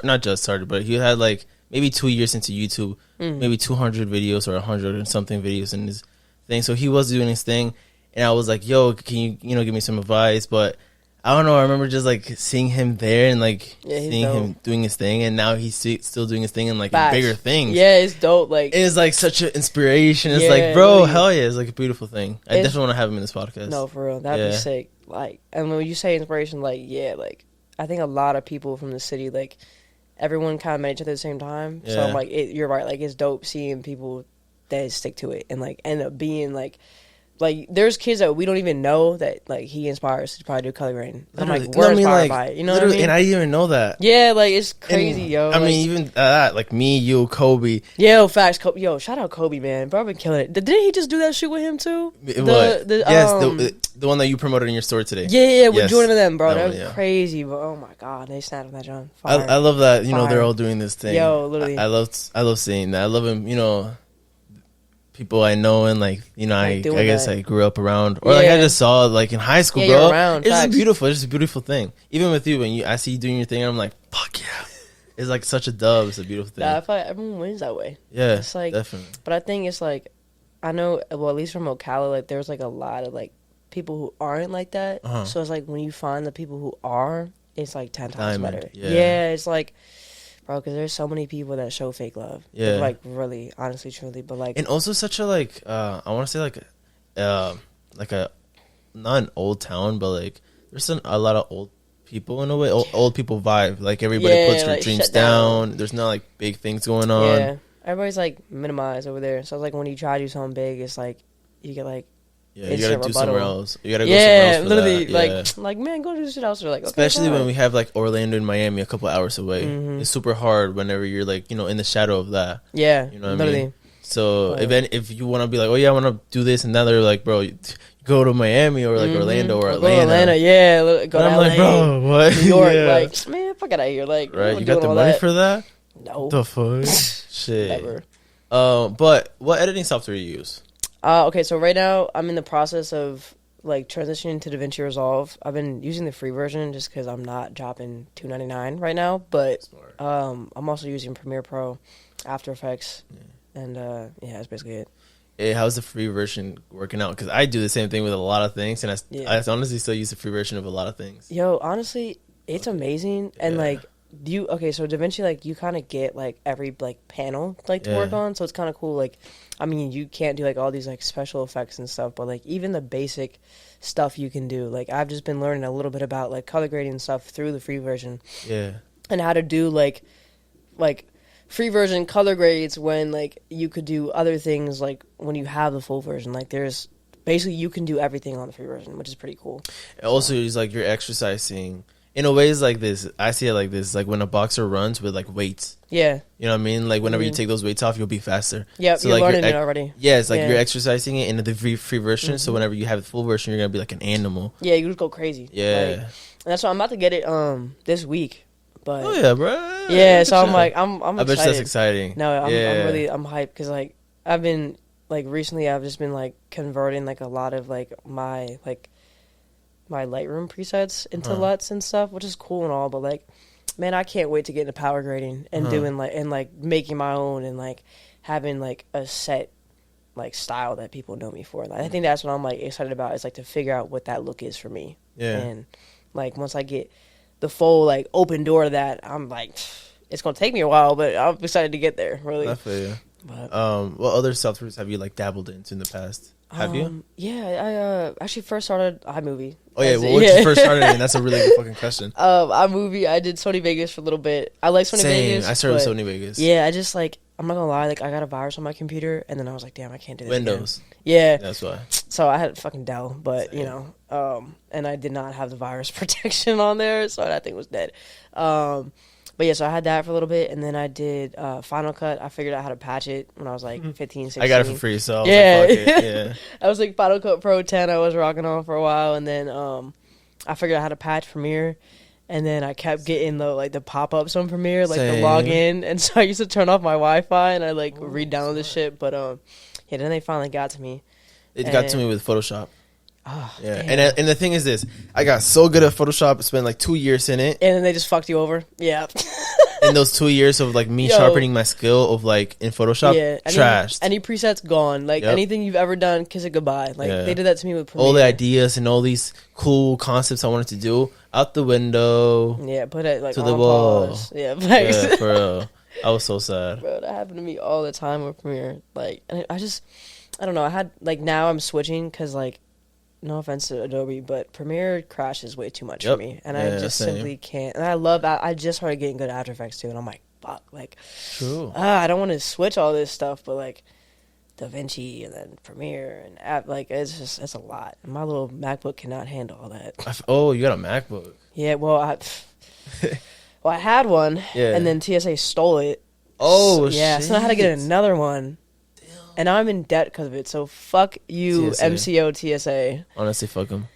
not just started, but he had like maybe 2 years into YouTube, maybe 200 videos or 100 and something videos in his thing. So he was doing his thing. And I was like, yo, can you give me some advice? But I don't know. I remember just like seeing him there and like seeing him doing his thing. And now he's still doing his thing and like bigger things. Yeah, it's dope. Like, it's like such an inspiration. It's like, bro, really, hell yeah. It's like a beautiful thing. I definitely want to have him in this podcast. No, for real. That'd be sick. Like, and when you say inspiration, like, like I think a lot of people from the city, like everyone kind of met each other at the same time. Yeah. So I'm like, you're right. Like, it's dope seeing people that stick to it and like end up being like there's kids that we don't even know that like he inspires to probably do color grading. I'm like, we're inspired by it. You know what I mean? And I didn't even know that. Yeah, like it's crazy, yo. I mean, even like me, you, Kobe. Yo, facts. Yo, shout out Kobe, man. Bro, I've been killing it. Didn't he just do that shoot with him too? The one that you promoted in your story today. Yeah, with joining them, bro. That was crazy. But oh my god, they snapped on that, John. I love that. You know, they're all doing this thing. Yo, literally. I love seeing that. I love him. You know, people I know and like, you know, I guess I grew up around, or like I just saw like in high school, bro. It's just beautiful. It's just a beautiful thing. Even with you, when I see you doing your thing, I'm like, fuck yeah. It's like such a dub. It's a beautiful thing. I feel like everyone wins that way. Yeah, it's like, definitely. But I think it's like, I know, well, at least from Ocala, like there's like a lot of like people who aren't like that. So it's like when you find the people who are, it's like 10 times better. Yeah, it's like, bro, because there's so many people that show fake love. Yeah. Like, really, honestly, truly. But, like... And also such a, like, I want to say, like a... Not an old town, but, like, there's a lot of old people in a way. Old people vibe. Like, everybody puts their dreams down. There's not, like, big things going on. Yeah. Everybody's, like, minimized over there. So, it's like, when you try to do something big, it's like, you get, like... Yeah, you gotta do somewhere else. You gotta go somewhere else for literally, that. Like, man, go do this shit else. Or like, okay, especially when we have like Orlando and Miami a couple hours away. It's super hard whenever you're like, you know, in the shadow of that. Yeah, you know what I mean. So if you want to be like, oh yeah, I want to do this, and then they're like, bro, go to Miami or like Orlando or Atlanta. Atlanta, yeah. Go to I'm LA, like, bro, what? New York, like, man, fuck out of here. Like, right? You got the money for that? No. The fuck? Shit. Never. But what editing software do you use? Okay, so right now I'm in the process of like transitioning to DaVinci Resolve. I've been using the free version just because I'm not dropping $2.99 right now. But I'm also using Premiere Pro, After Effects, and that's basically it. Hey, how's the free version working out? Because I do the same thing with a lot of things, and I honestly still use the free version of a lot of things. Yo, honestly, it's amazing. And like, so DaVinci, like, you kind of get like every like panel like to work on, so it's kind of cool. Like, I mean, you can't do like all these like special effects and stuff, but like even the basic stuff you can do. Like, I've just been learning a little bit about like color grading and stuff through the free version. Yeah. And how to do like free version color grades when like you could do other things like when you have the full version. Like, there's basically you can do everything on the free version, which is pretty cool. Also, it's like you're exercising in a way. It's like this. I see it like this. Like when a boxer runs with like weights. Yeah. You know what I mean? Like whenever you take those weights off, you'll be faster. Yeah, so you're like learning it already. Yeah, it's like you're exercising it in the free version. So whenever you have the full version, you're gonna be like an animal. Yeah, you just go crazy. Yeah. Like, and that's why I'm about to get it this week. But oh yeah, bro. Yeah, so I'm like, I'm excited. I bet that's exciting. No, I'm hyped because like I've been like recently I've just been like converting like a lot of like my Lightroom presets into LUTs and stuff, which is cool and all, but like, man, I can't wait to get into power grading and doing like making my own and like having like a set like style that people know me for. Like, I think that's what I'm like excited about, is like to figure out what that look is for me. Yeah. And like once I get the full like open door to that, I'm like, it's gonna take me a while, but I'm excited to get there. Really. I feel you. But, what other softwares have you like dabbled into in the past? Have you? Yeah, I actually first started iMovie. Oh yeah, well, what you first started in? That's a really good fucking question. iMovie, I did Sony Vegas for a little bit. I like Sony Vegas. I started with Sony Vegas. Yeah, I just like, I'm not gonna lie, like I got a virus on my computer, and then I was like, damn, I can't do this Windows. again. Yeah, that's why. So I had fucking Dell, but you know, and I did not have the virus protection on there, so that thing was dead. But yeah, so I had that for a little bit, and then I did Final Cut. I figured out how to patch it when I was like 15, 16. I got it for free, so I was like, fuck it. Yeah. I was like Final Cut Pro 10 I was rocking on for a while, and then I figured out how to patch Premiere, and then I kept getting the pop-ups on Premiere, like the login, and so I used to turn off my Wi-Fi, and I like re-download this shit, but yeah, then they finally got to me. It got to me with Photoshop. Oh, yeah, damn. And the thing is this, I got so good at Photoshop, spent like 2 years in it, and then they just fucked you over. Yeah. In those 2 years of like me sharpening my skill of like in Photoshop, trashed. Any presets gone. Like anything you've ever done, kiss it goodbye. Like they did that to me with Premiere. All the ideas and all these cool concepts I wanted to do out the window. Yeah, put it like to on the wall. Pause. Yeah, for real. I was so sad. Bro, that happened to me all the time with Premiere. Like, and I don't know. I had like, now I'm switching because like, no offense to Adobe, but Premiere crashes way too much for me, and I just simply can't. And I just started getting good at After Effects too, and I'm like, fuck, like, true. I don't want to switch all this stuff, but like, DaVinci and then Premiere and like, it's a lot. And my little MacBook cannot handle all that. Oh, you got a MacBook? Yeah, well, I had one, and then TSA stole it. Oh, yeah, so I had to get another one. And now I'm in debt because of it, so fuck you, TSA. MCO TSA. Honestly, fuck them.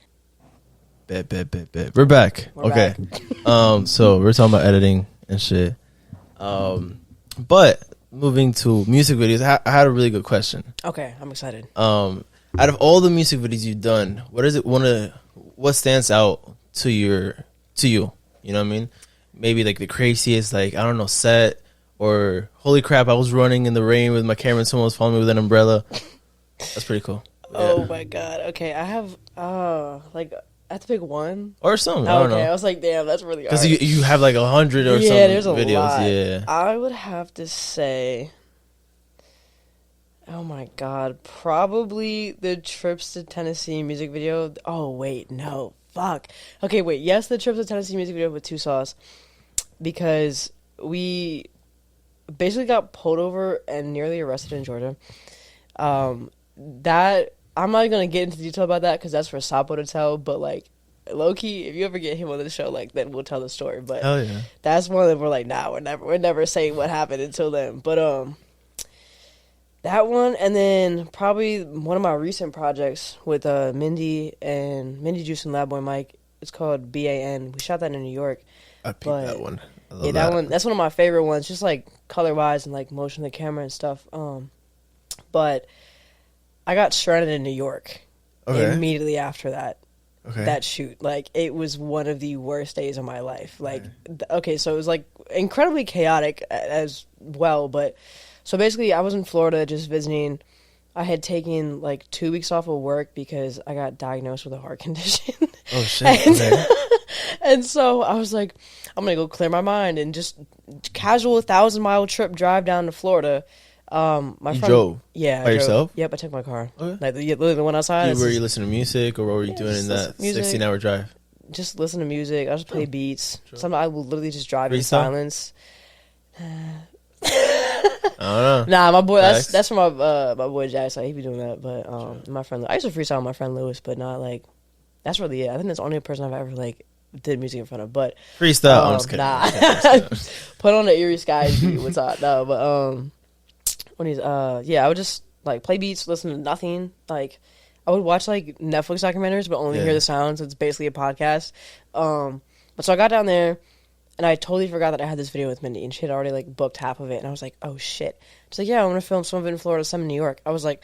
Bet. We're back. Okay. So we're talking about editing and shit. But moving to music videos, I had a really good question. Okay, I'm excited. Out of all the music videos you've done, what stands out to you? You know what I mean? Maybe like the craziest, like, I don't know, set. Or, holy crap, I was running in the rain with my camera and someone was following me with an umbrella. That's pretty cool. Oh, my God. Okay, I have, like, I have to pick one? Or some, I don't know. I was like, damn, that's really hard. Because you have like 100 or some there's a videos. Lot. Yeah, I would have to say, oh, my God, probably the Trips to Tennessee music video. Oh, wait, no, fuck. Okay, wait, yes, the Trips to Tennessee music video with 2 Sauce. Because we basically got pulled over and nearly arrested in Georgia. That I'm not gonna get into detail about that because that's for Sapo to tell. But like, low key, if you ever get him on the show, like, then we'll tell the story. But that's one that we're like, nah, we're never saying what happened until then. But that one, and then probably one of my recent projects with Mindy Juice and Lab Boy Mike. It's called BAN. We shot that in New York. I picked that one. Yeah, that one. That's one of my favorite ones, just like color wise and like motion of the camera and stuff. But I got stranded in New York immediately after that. That shoot, like, it was one of the worst days of my life. Like, so it was like incredibly chaotic as well. But so basically, I was in Florida just visiting I had taken like 2 weeks off of work because I got diagnosed with a heart condition. Oh shit! And so I was like, I'm gonna go clear my mind and just casual 1,000-mile trip drive down to Florida. My friend drove? Yeah, by yourself? Yep, I took my car. Okay. Like literally the one outside. Were you listening to music, or what were you doing in that 16-hour drive? Just listen to music. I just play beats. True. Sometimes I will literally just drive in Freestyle? silence. I don't know. Nah, my boy. That's from my boy Jack. So he be doing that. But my friend, I used to freestyle with my friend Lewis, but not like. That's really it. I think that's the only person I've ever like did music in front of. But freestyle. I'm just kidding. Nah. Put on the Eerie Skies beat. What's up? No, but when he's I would just like play beats, listen to nothing. Like I would watch like Netflix documentaries, but only hear the sounds. It's basically a podcast. But so I got down there. And I totally forgot that I had this video with Mindy, and she had already, like, booked half of it. And I was like, oh, shit. She's like, yeah, I'm going to film some of it in Florida, some in New York. I was like,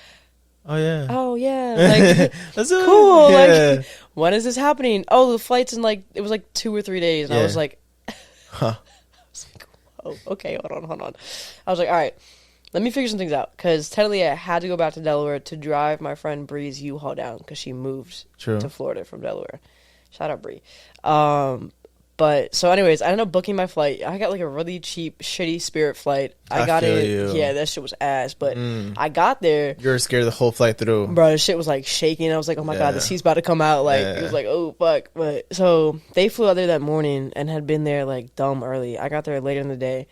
oh, yeah. Like, that's cool. Yeah. Like, when is this happening? Oh, the flight's in, like, it was, like, 2 or 3 days. And I was like, huh. I was like, oh, okay, hold on. I was like, all right, let me figure some things out. Because technically I had to go back to Delaware to drive my friend Bree's U-Haul down because she moved to Florida from Delaware. Shout out, Bree. But so anyways, I ended up booking my flight. I got like a really cheap, shitty Spirit flight. I got it. You. Yeah, that shit was ass. But I got there. You were scared the whole flight through. Bro, the shit was like shaking. I was like, oh my God, the seat's about to come out. Like, it was like, oh fuck. But so they flew out there that morning and had been there like dumb early. I got there later in the day.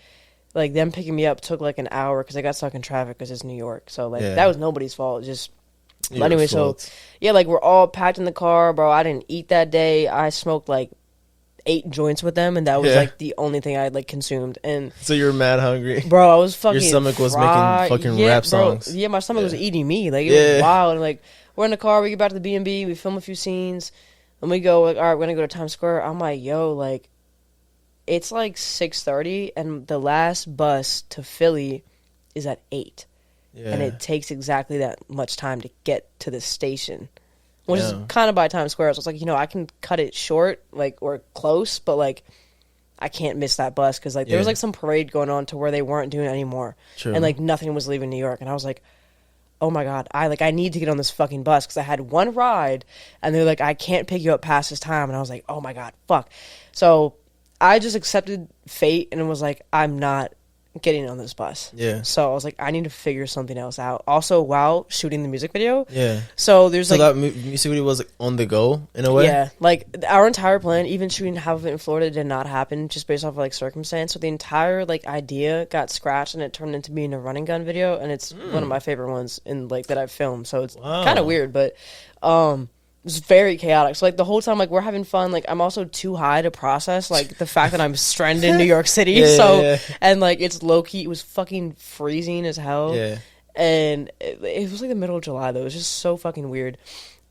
Like them picking me up took like an hour because I got stuck in traffic because it's New York. So like that was nobody's fault. Just but anyway, so yeah, like we're all packed in the car, bro. I didn't eat that day. I smoked like 8 joints with them, and that was like the only thing I like consumed. And so you were mad hungry, bro. I was fucking. Your stomach was making fucking rap songs. Bro. Yeah, my stomach was eating me. Like it was wild. And like we're in the car, we get back to the B&B, we film a few scenes, and we go like, all right, we're gonna go to Times Square. I'm like, yo, like it's like 6:30, and the last bus to Philly is at 8, and it takes exactly that much time to get to the station. Which is kind of by Times Square. So it's like, I can cut it short, like, or close, but, like, I can't miss that bus. Because, like, there was, like, some parade going on to where they weren't doing it anymore. True. And, like, nothing was leaving New York. And I was like, oh, my God. I need to get on this fucking bus. Because I had one ride, and they're like, I can't pick you up past this time. And I was like, oh, my God, fuck. So I just accepted fate and was like, I'm not getting on this bus. Yeah. So I was like, I need to figure something else out. Also, while shooting the music video. Yeah. So there's like. So that music video was like on the go in a way? Yeah. Like our entire plan, even shooting half of it in Florida, did not happen just based off of like circumstance. So the entire like idea got scratched and it turned into being a running gun video. And it's one of my favorite ones in like that I've filmed. So it's kind of weird, but it's very chaotic. So, like, the whole time, like, we're having fun. Like, I'm also too high to process, like, the fact that I'm stranded in New York City. And, like, it's low-key. It was fucking freezing as hell. Yeah. And it was, like, the middle of July, though. It was just so fucking weird.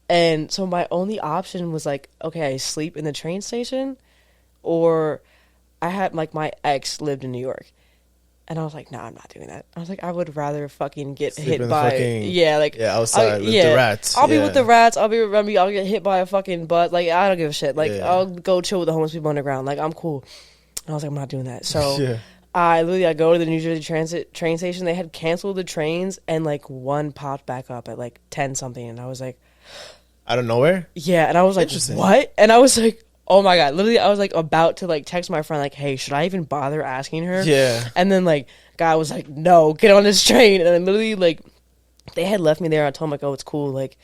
And so my only option was, like, okay, I sleep in the train station. Or I had, like, my ex lived in New York. And I was like, nah, I'm not doing that. I was like, I would rather fucking get hit by... outside with the rats. I'll be with the rats. I'll be with Remy. I'll get hit by a fucking butt. Like, I don't give a shit. Like, I'll go chill with the homeless people underground. Like, I'm cool. And I was like, I'm not doing that. So, I go to the New Jersey Transit train station. They had canceled the trains, and, like, one popped back up at, like, 10-something. And I was like... Out of nowhere? Yeah, and I was like, what? And I was like... Oh my God, literally I was like about to like text my friend like, hey, should I even bother asking her? Yeah. And then like guy was like, no, get on this train. And then literally like they had left me there. I told him like, oh, it's cool. Like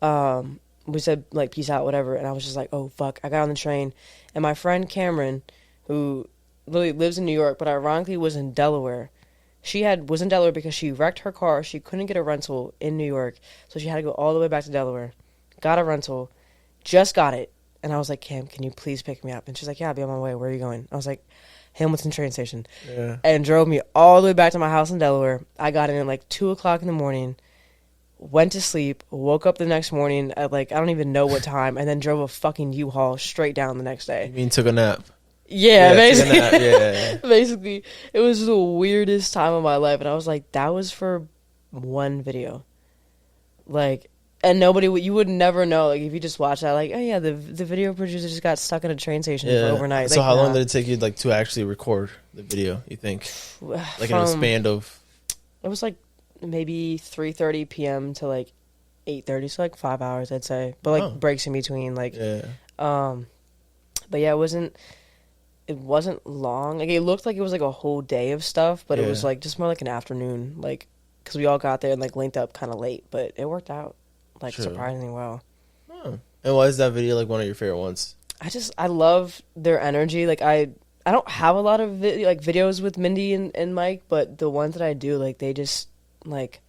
we said like peace out, whatever. And I was just like, oh fuck. I got on the train and my friend Cameron, who literally lives in New York, but ironically was in Delaware. Was in Delaware because she wrecked her car. She couldn't get a rental in New York. So she had to go all the way back to Delaware. Got a rental. Just got it. And I was like, Cam, can you please pick me up? And she's like, yeah, I'll be on my way. Where are you going? I was like, Hamilton train station. Yeah. And drove me all the way back to my house in Delaware. I got in at like 2 o'clock in the morning, went to sleep, woke up the next morning at like, I don't even know what time, and then drove a fucking U-Haul straight down the next day. You mean took a nap? Yeah, basically. Took a nap. Yeah. Basically, it was the weirdest time of my life. And I was like, that was for one video. Like... And you would never know, like, if you just watch that, like, oh, yeah, the video producer just got stuck in a train station for overnight. So like, how long did it take you, like, to actually record the video, you think? Like, in a span of... It was, like, maybe 3:30 p.m. to like 8:30, so like 5 hours I'd say, but like breaks in between, like but yeah, it wasn't long. Like it looked like it was like a whole day of stuff, but it was like just more like an afternoon, like because we all got there and like linked up kind of late, but it worked out like surprisingly well. And why is that video like one of your favorite ones? I love their energy. Like I don't have a lot of videos with Mindy and Mike, but the ones that I do, like they just like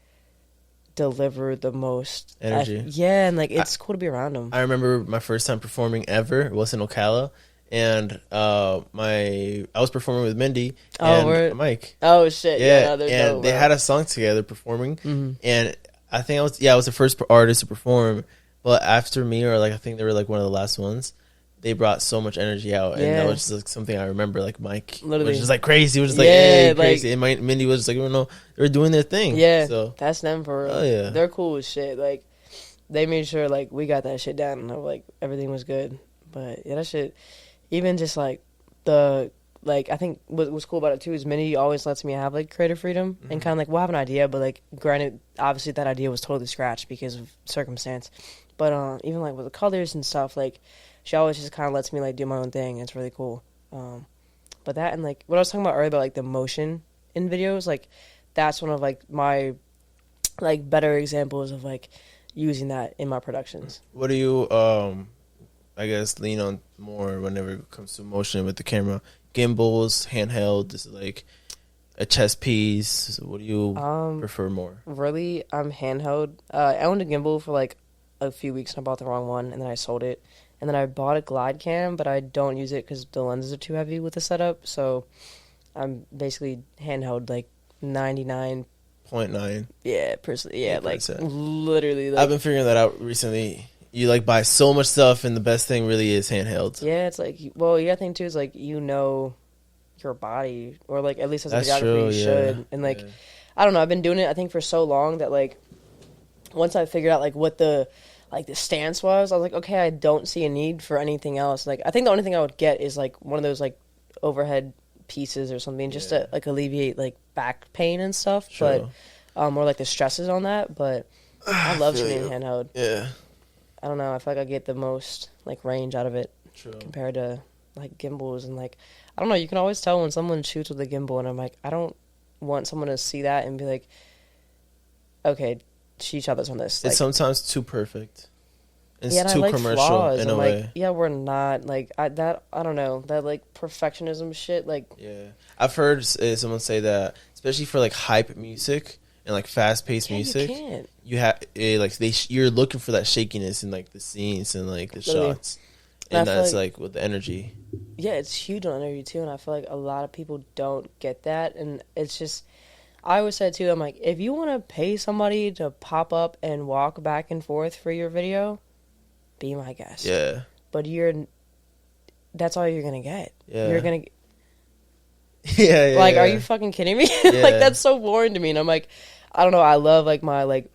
deliver the most energy. And like it's cool to be around them. I remember my first time performing ever was in Ocala, and I was performing with Mindy and Mike. Oh shit! Yeah, and dope, they had a song together performing, and I think I was the first artist to perform. But after me, or like I think they were like one of the last ones, they brought so much energy out, and that was just like something I remember. Like Mike was just like crazy. It was just like hey, crazy, and Mindy was just like, they were doing their thing. Yeah, so that's them for real. Oh yeah, they're cool as shit. Like they made sure like we got that shit down, and like everything was good. But yeah, that shit. Even just like I think what's cool about it too is Mindy always lets me have like creative freedom and kind of like we'll have an idea, but like granted, obviously that idea was totally scratched because of circumstance. But even like with the colors and stuff, like she always just kind of lets me like do my own thing. And it's really cool. But that and like what I was talking about earlier about like the motion in videos, like that's one of like my like better examples of like using that in my productions. What do you I guess lean on more whenever it comes to motion with the camera? Gimbals, handheld, this is like a chess piece. What do you prefer more? Really, I'm handheld. I owned a gimbal for like a few weeks and I bought the wrong one and then I sold it. And then I bought a glide cam, but I don't use it because the lenses are too heavy with the setup. So I'm basically handheld like 99.9. Yeah, like literally. Like, I've been figuring that out recently. You like buy so much stuff, and the best thing really is handheld. Yeah, it's like, well, you gotta think too is like your body, or like at least as a videographer you should. And like, I don't know, I've been doing it I think for so long that like once I figured out like what the stance was, I was like, okay, I don't see a need for anything else. Like I think the only thing I would get is like one of those like overhead pieces or something just to like alleviate like back pain and stuff. But or like the stresses on that. But I love shooting handheld. Yeah. I don't know. I feel like I get the most like range out of it compared to like gimbals and like I don't know. You can always tell when someone shoots with a gimbal, and I'm like, I don't want someone to see that and be like, okay, she shot this on this. It's sometimes too perfect. It's too like commercial flaws. in a way. Yeah, we're not like I don't know that like perfectionism shit. Like I've heard someone say that, especially for like hype music. And like fast paced music, you have you're looking for that shakiness in like the scenes and like the shots, and that's like with the energy. Yeah, it's huge on energy too, and I feel like a lot of people don't get that, and it's just I always said too, I'm like, if you want to pay somebody to pop up and walk back and forth for your video, be my guest. Yeah, but that's all you're gonna get. Yeah, you're gonna. Yeah. Like, are you fucking kidding me? Like that's so boring to me, and I'm like. I don't know. I love like my like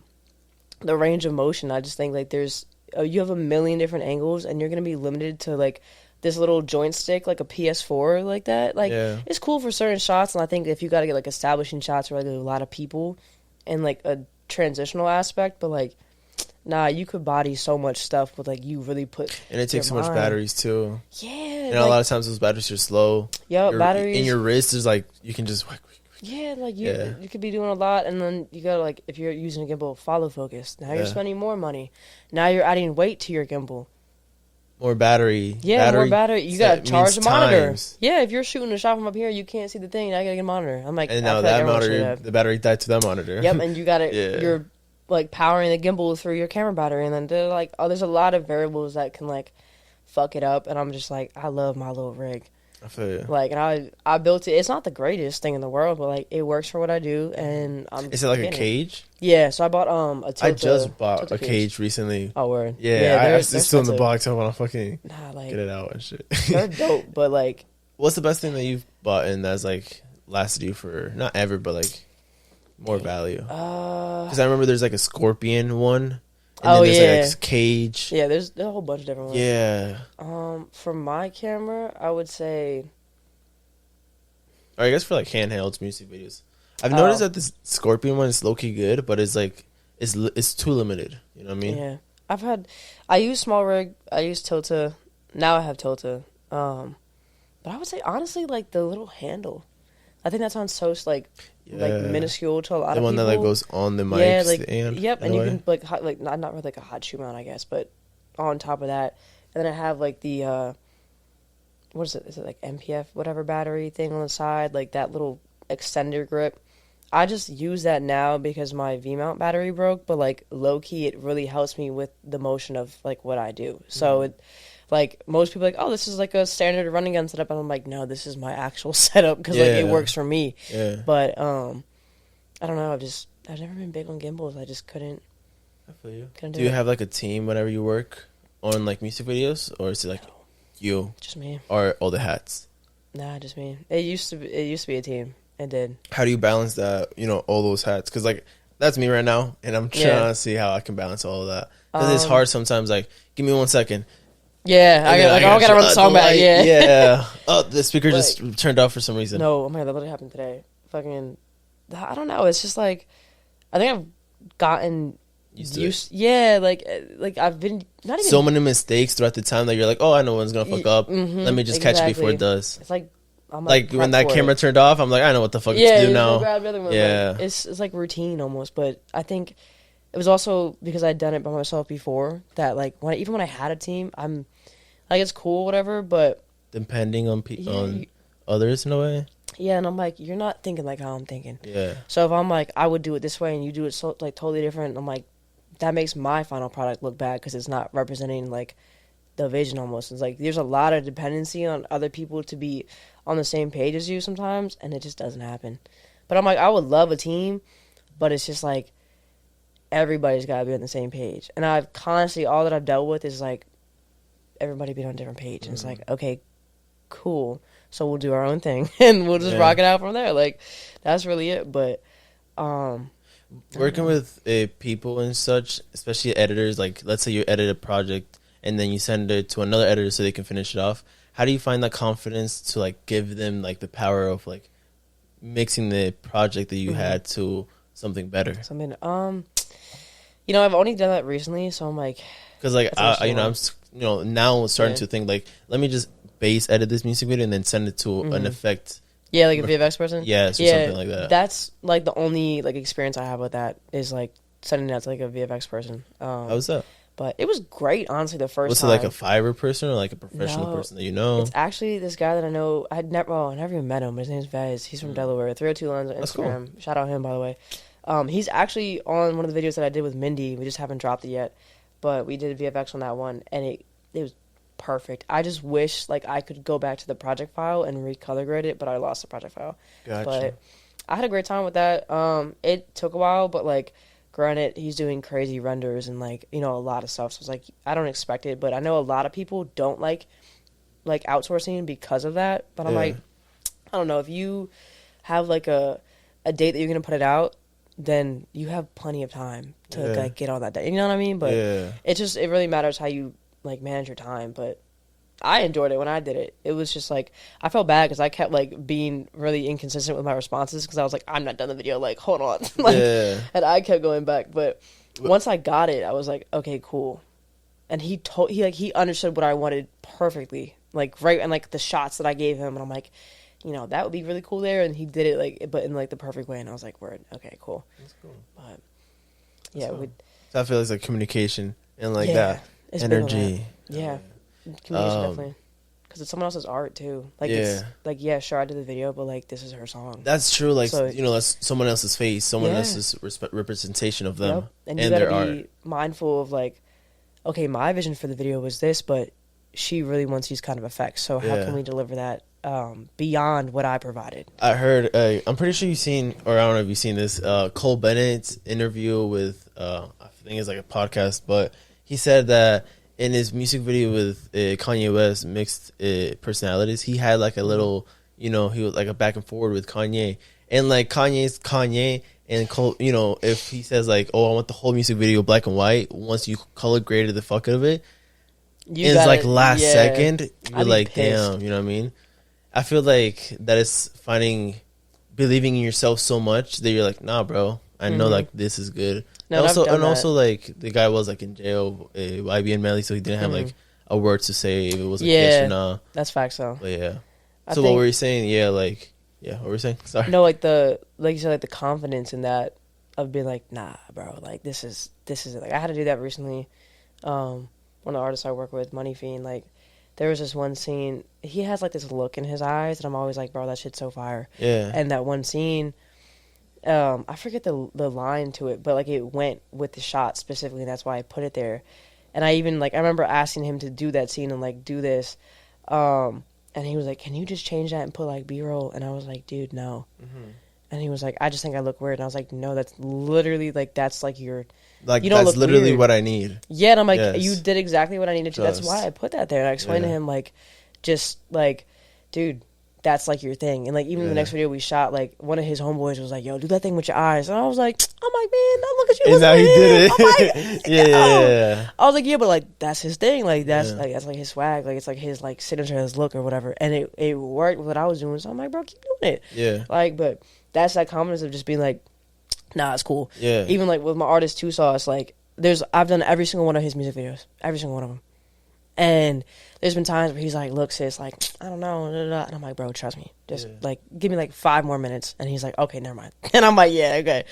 the range of motion. I just think like there's you have a million different angles, and you're gonna be limited to like this little joint stick, like a PS4, like that. Like it's cool for certain shots, and I think if you got to get like establishing shots where like, a lot of people and like a transitional aspect, but like nah, you could body so much stuff with like you really put. And it takes so much batteries too. Yeah, and a lot of times those batteries are slow. Yeah, batteries in your wrist is like you can just. Yeah, like you could be doing a lot, and then you gotta like if you're using a gimbal, follow focus. Now you're spending more money. Now you're adding weight to your gimbal. More battery. Yeah, more battery. You gotta charge the monitor. Yeah, if you're shooting a shot from up here, you can't see the thing. Now you gotta get a monitor. I'm like, and now that monitor, the battery died to that monitor. Yep, and you gotta you're like powering the gimbal through your camera battery, and then they're like, there's a lot of variables that can like fuck it up, and I'm just like, I love my little rig. I feel you. Like, and I built it. It's not the greatest thing in the world, but like it works for what I do, and Is it like a cage? Yeah, so I bought a Tilta. I just bought a cage recently. Oh, word. Yeah, it's still in the box. I want to fucking get it out and shit. They're dope, but like, what's the best thing that you've bought and that's like lasted you for not ever, but like more value? Because I remember there's like a Scorpion one. And then there's like cage. Yeah, there's a whole bunch of different ones. Yeah. For my camera, I would say. Or I guess for like handhelds, music videos. I've noticed that this Scorpion one is low key good, but it's like it's too limited. You know what I mean? Yeah. I use small rig. I use Tilta. Now I have Tilta. But I would say honestly, like the little handle. I think that sounds so like minuscule to a lot of people. The one that like goes on the mic stand. Yep, and you can like not really like a hot shoe mount, I guess, but on top of that, and then I have like the what is it? Is it like MPF whatever battery thing on the side, like that little extender grip. I just use that now because my V-mount battery broke, but like low key, it really helps me with the motion of like what I do. So it, like most people are like, oh, this is like a standard running gun setup, and I'm like, no, this is my actual setup because like it works for me. Yeah. But I don't know. I've never been big on gimbals. I just couldn't. I feel you. Do you have like a team whenever you work on like music videos, or is it like you? Just me. Or all the hats? Nah, just me. It used to be a team. It did. How do you balance that? You know, all those hats, because like that's me right now, and I'm trying to see how I can balance all of that. Because it's hard sometimes. Like, give me 1 second. Yeah, I gotta run the song back. Yeah, yeah. Oh, the speaker just turned off for some reason. No, oh my god, that literally happened today. Fucking, I don't know. It's just like, I think I've gotten used to it. Yeah, like I've been not even so many mistakes throughout the time that you're like, oh, I know one's gonna fuck up. Let me just catch it before it does. It's like. I'm like when that camera turned off, I'm like, I know what the fuck to do now. Yeah, it's like routine almost. But I think it was also because I'd done it by myself before that like even when I had a team, I'm like it's cool whatever, but depending on on others in a way. Yeah, and I'm like, you're not thinking like how I'm thinking. Yeah. So if I'm like, I would do it this way and you do it so like totally different, I'm like, that makes my final product look bad because it's not representing like the vision almost. It's like there's a lot of dependency on other people to be on the same page as you sometimes, and it just doesn't happen. But I'm like, I would love a team, but it's just like everybody's got to be on the same page. And I've constantly, all that I've dealt with is like everybody being on a different page. And it's like, okay, cool. So we'll do our own thing and we'll just rock it out from there. Like that's really it. But working with people and such, especially editors, like let's say you edit a project and then you send it to another editor so they can finish it off. How do you find that confidence to like give them like the power of like mixing the project that you had to something better? You know, I've only done that recently, so I'm like, because like I'm now starting to think like, let me just base edit this music video and then send it to an effect. Yeah, like a VFX person. Yes, or something like that. That's like the only like experience I have with that is like sending that to like a VFX person. How's that? But it was great, honestly, the first time. Was it like a Fiverr person or like a professional person that you know? It's actually this guy that I know. I never even met him. His name's Vez. He's from Delaware. 302 Lens on Instagram. Cool. Shout out him, by the way. He's actually on one of the videos that I did with Mindy. We just haven't dropped it yet. But we did VFX on that one, and it was perfect. I just wish like I could go back to the project file and recolor grade it, but I lost the project file. Gotcha. But I had a great time with that. It took a while, but like, granted, he's doing crazy renders and like, you know, a lot of stuff. So it's like, I don't expect it, but I know a lot of people don't like outsourcing because of that. But I'm like, I don't know, if you have like a date that you're going to put it out, then you have plenty of time to like get all that done. You know what I mean? But it really matters how you like manage your time. But I enjoyed it when I did it. It was just like, I felt bad because I kept like being really inconsistent with my responses because I was like, I'm not done the video. Like, hold on. And I kept going back. But once I got it, I was like, okay, cool. And he understood what I wanted perfectly. Like, right. And like the shots that I gave him. And I'm like, you know, that would be really cool there. And he did it like, but in like the perfect way. And I was like, word. Okay, cool. That's cool. But yeah. So I feel like communication and like that energy. Yeah. Communication definitely, because it's someone else's art too. Like it's like sure I did the video, but like this is her song. That's true. Like so, you know, that's someone else's face, someone else's representation of them and you gotta be mindful of like, okay, my vision for the video was this, but she really wants these kind of effects. So how can we deliver that beyond what I provided? I heard. I'm pretty sure you've seen, or I don't know if you've seen this. Cole Bennett's interview with I think it's like a podcast, but he said that in his music video with Kanye West, Mixed Personalities, he had like a little, you know, he was like a back and forward with Kanye. And like Kanye's Kanye, and Cole, you know, if he says like, oh, I want the whole music video black and white, once you color graded the fuck out of it, it's like last second, you're like, damn, you know what I mean? I feel like that is finding believing in yourself so much that you're like, nah, bro, I know like this is good. No, And also like the guy was like in jail, YB and Melly, so he didn't have like a word to say if it was a kiss or not. That's facts though. But yeah. So what were you saying? Yeah, like what were you saying? Sorry. No, like you said, like the confidence in that of being like, nah, bro, like this is it. Like I had to do that recently. One of the artists I work with, Money Fiend, like there was this one scene. He has like this look in his eyes, and I'm always like, bro, that shit's so fire. Yeah. And that one scene, I forget the line to it, but like it went with the shot specifically, and that's why I put it there. And I even like I remember asking him to do that scene and like do this, and he was like, "Can you just change that and put like B-roll?" And I was like, "Dude, no." And he was like, "I just think I look weird." And I was like, "No, that's literally like that's like your like you don't that's look literally weird. What I need." Yeah, and I'm like, you did exactly what I needed to. Just, that's why I put that there. And I explained to him like, just like, dude, that's like your thing. And like even the next video we shot, like one of his homeboys was like, "Yo, do that thing with your eyes." And I was like, man, look at you. And now he did it. I'm like, yeah. I was like, yeah, but like that's his thing. Like that's like his swag. Like it's like his like signature, his look or whatever. And it worked with what I was doing. So I'm like, bro, keep doing it. Yeah. Like, but that's that confidence of just being like, nah, it's cool. Yeah. Even like with my artist Two Sauce, like I've done every single one of his music videos, every single one of them. And there's been times where he's like, look, sis, like, I don't know. And I'm like, bro, trust me. Just, like, give me, like, 5 more minutes. And he's like, okay, never mind. And I'm like, yeah, okay.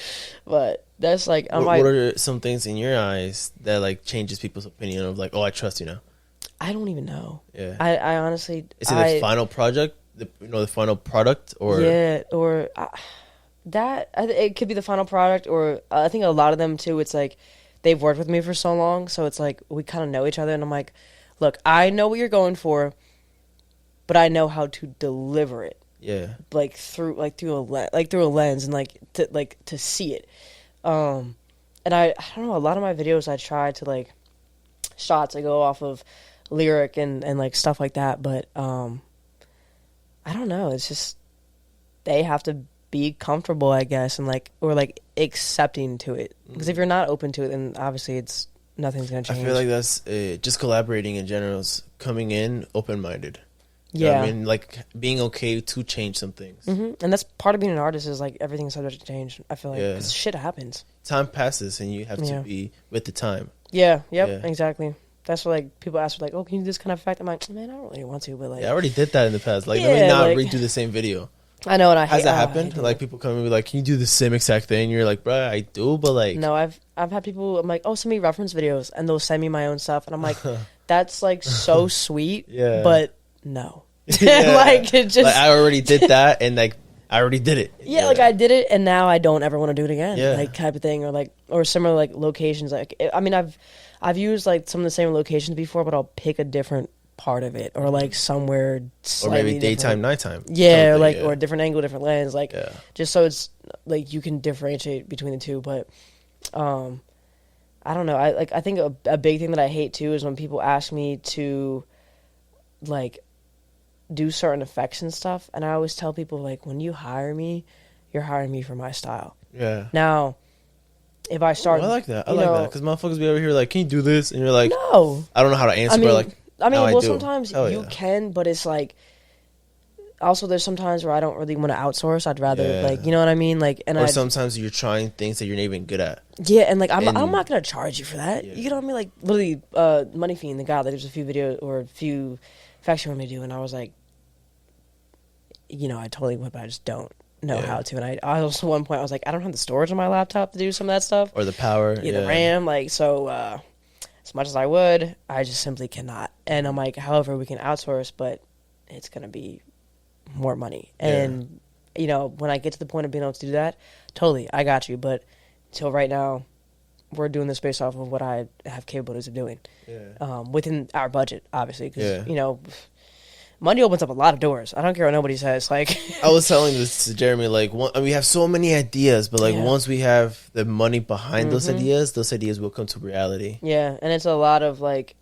But that's, like, what are some things in your eyes that, like, changes people's opinion of, like, oh, I trust you now? I don't even know. Yeah. I honestly... Is it the final project? The final product? Or yeah, or... it could be the final product, or I think a lot of them, too, it's, like, they've worked with me for so long, so it's, like, we kind of know each other, and I'm like... Look, I know what you're going for, but I know how to deliver it. Yeah. Like through a lens and to see it. And I don't know, a lot of my videos I try to like shots I go off of lyric and like stuff like that, but I don't know, it's just they have to be comfortable, I guess, and like or like accepting to it. Because if you're not open to it, then obviously it's nothing's gonna change. I feel like that's just collaborating in general is coming in open-minded. Yeah, I mean, like being okay to change some things, and that's part of being an artist is like everything's subject to change. I feel like because shit happens. Time passes, and you have to be with the time. Yeah. Yep. Yeah. Exactly. That's what like people ask for, like, oh, can you do this kind of effect? I'm like, man, I don't really want to, but like, I already did that in the past. Like, let me not redo the same video. I know, and I hate. Has that happened? Like people come and be like, "Can you do the same exact thing?" You're like, "Bro, I do," but like, no, I've had people. I'm like, "Oh, send me reference videos," and they'll send me my own stuff, and I'm like, "That's like so sweet," but no, like it just. Like, I already did that, and like I already did it. Yeah, like I did it, and now I don't ever want to do it again. Yeah, like type of thing, or similar like locations. Like I mean, I've used like some of the same locations before, but I'll pick a different part of it, or like somewhere slightly or maybe daytime, different. nighttime, yeah, or like or a different angle, different lens, like just so it's like you can differentiate between the two. But I don't know, I think a big thing that I hate too is when people ask me to like do certain effects and stuff, and I always tell people like, when you hire me, you're hiring me for my style. Now if I start, I like that. I like that because motherfuckers be over here like, "Can you do this?" And you're like, "No, I don't know how to answer." But like, well, sometimes you can, but it's like, also there's sometimes where I don't really want to outsource. I'd rather like, you know what I mean? Like, and sometimes you're trying things that you're not even good at. Yeah, and like I'm not gonna charge you for that. You know what I mean? Like literally, Money Fiend, the guy, there's a few videos or a few facts you want me to do, and I was like, you know, I totally would, but I just don't know how to. And I also at one point I was like, I don't have the storage on my laptop to do some of that stuff, or the power, the RAM, like so. As much as I would, I just simply cannot. And I'm like, however, we can outsource, but it's going to be more money. And, you know, when I get to the point of being able to do that, totally, I got you. But until right now, we're doing this based off of what I have capabilities of doing. Within our budget, obviously. Because, you know, money opens up a lot of doors. I don't care what nobody says. Like, I was telling this to Jeremy, like, we have so many ideas, but like once we have the money behind those ideas will come to reality. Yeah, and it's a lot of like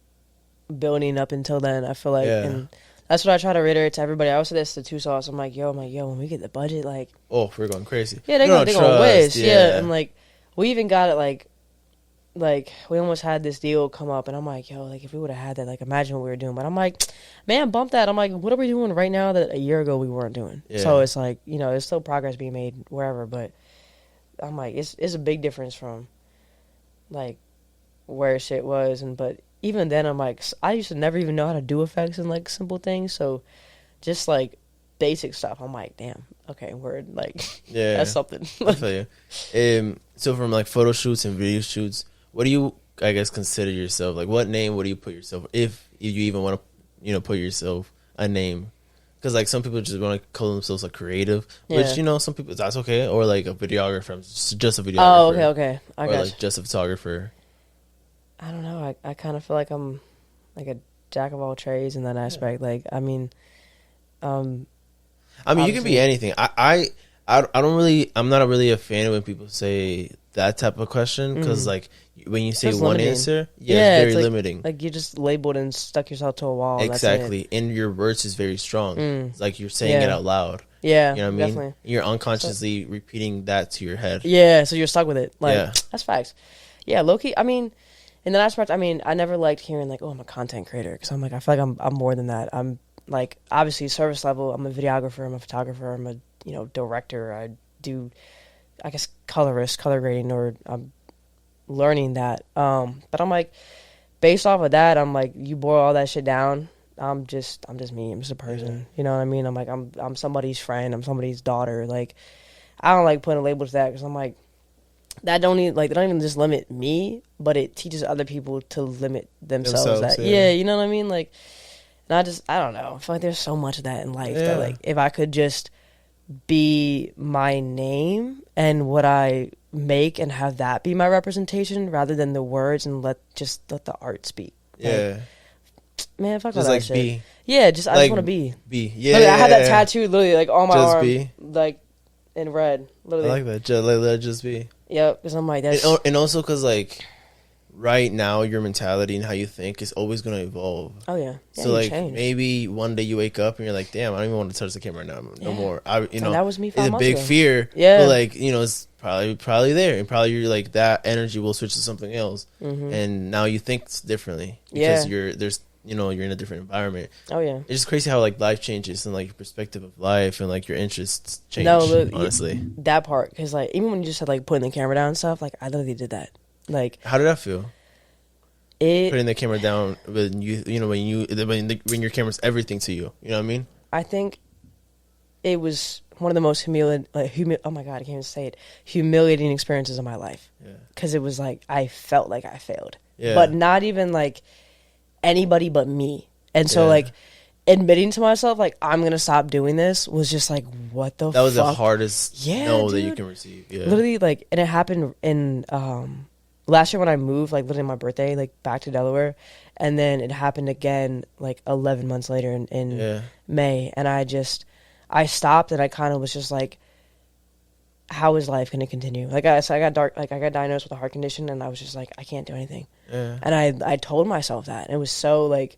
building up until then. I feel like, and that's what I try to reiterate to everybody. I also say this to Two Sauce. I'm like, yo, when we get the budget, like, oh, we're going crazy. Yeah, they're going to whiz. Yeah, and like, we even got it like like, we almost had this deal come up, and I'm like, yo, like, if we would have had that, like, imagine what we were doing. But I'm like, man, bump that. I'm like, what are we doing right now that a year ago we weren't doing? Yeah. So it's like, you know, there's still progress being made wherever, but I'm like, it's a big difference from, like, where shit was. But even then, I'm like, I used to never even know how to do effects and, like, simple things. So just, like, basic stuff, I'm like, damn, okay, word, like, Yeah, that's something. I feel you. So from like photo shoots and video shoots, what do you, I guess, consider yourself? Like, what name would you put yourself, if you even want to, you know, put yourself a name? Because like some people just want to call themselves a creative, which, you know, some people, that's okay. Or like a videographer, I'm just a videographer. Oh, okay, I or got like just a photographer. I don't know. I kind of feel like I'm like a jack of all trades in that aspect. Like, I mean, you can be anything. I don't really. I'm not really a fan when people say that type of question, because like when you say one limiting. answer, it's very like, limiting. Like you just labeled and stuck yourself to a wall. Exactly, and your words is very strong. It's like you're saying it out loud. Yeah, you know what I mean. Definitely. You're unconsciously repeating that to your head. Yeah, so you're stuck with it. Like that's facts. Yeah, low key. I mean, in the last part, I mean, I never liked hearing like, oh, I'm a content creator, because I'm like, I feel like I'm more than that. I'm like, obviously service level. I'm a videographer. I'm a photographer. I'm a, you know, director. I do, I guess, color grading, or I'm learning that. But I'm like, based off of that, I'm like, you boil all that shit down, I'm just me. I'm just a person. You know what I mean? I'm like, I'm somebody's friend. I'm somebody's daughter. Like, I don't like putting labels to that, because I'm like, that don't even, like, they don't even just limit me, but it teaches other people to limit themselves. That you know what I mean? Like, and I don't know. I feel like there's so much of that in life that, like, if I could just be my name and what I make and have that be my representation rather than the words, and let the art speak. Yeah. Like, man, fuck all just that like shit. be. Yeah, just, I like, just want to be. Be. Yeah. Like, I had that tattooed literally, like, on my just arm. Be. Like, in red. Literally. I like that. Just, let it just be. Yep, because I'm like, that's... And also because, like, right now, your mentality and how you think is always going to evolve. Oh, yeah. So, like, maybe one day you wake up and you're like, damn, I don't even want to touch the camera now. No more. You know, that was me 5 months it's a big ago. fear. Yeah. But, like, you know, it's probably there. And probably you're like, that energy will switch to something else. And now you think differently. Because you're in a different environment. Oh, yeah. It's just crazy how, like, life changes and, like, your perspective of life and, like, your interests change, honestly. That part. Because, like, even when you just said, like, putting the camera down and stuff, like, I literally did that. Like, how did that feel? Putting the camera down when when your camera's everything to you. You know what I mean? I think it was one of the most humiliating experiences of my life. Yeah. Because it was like, I felt like I failed. Yeah. But not even, like, anybody but me. And so, like, admitting to myself, like, I'm going to stop doing this was just like, what the fuck? That was the hardest no that dude. you can receive. Yeah. Literally, like, and it happened in last year when I moved, like, literally my birthday, like, back to Delaware. And then it happened again, like, 11 months later in May. And I stopped, and I kind of was just like, how is life going to continue? Like, I got diagnosed with a heart condition, and I was just like, I can't do anything. Yeah. And I told myself that. And it was so, like,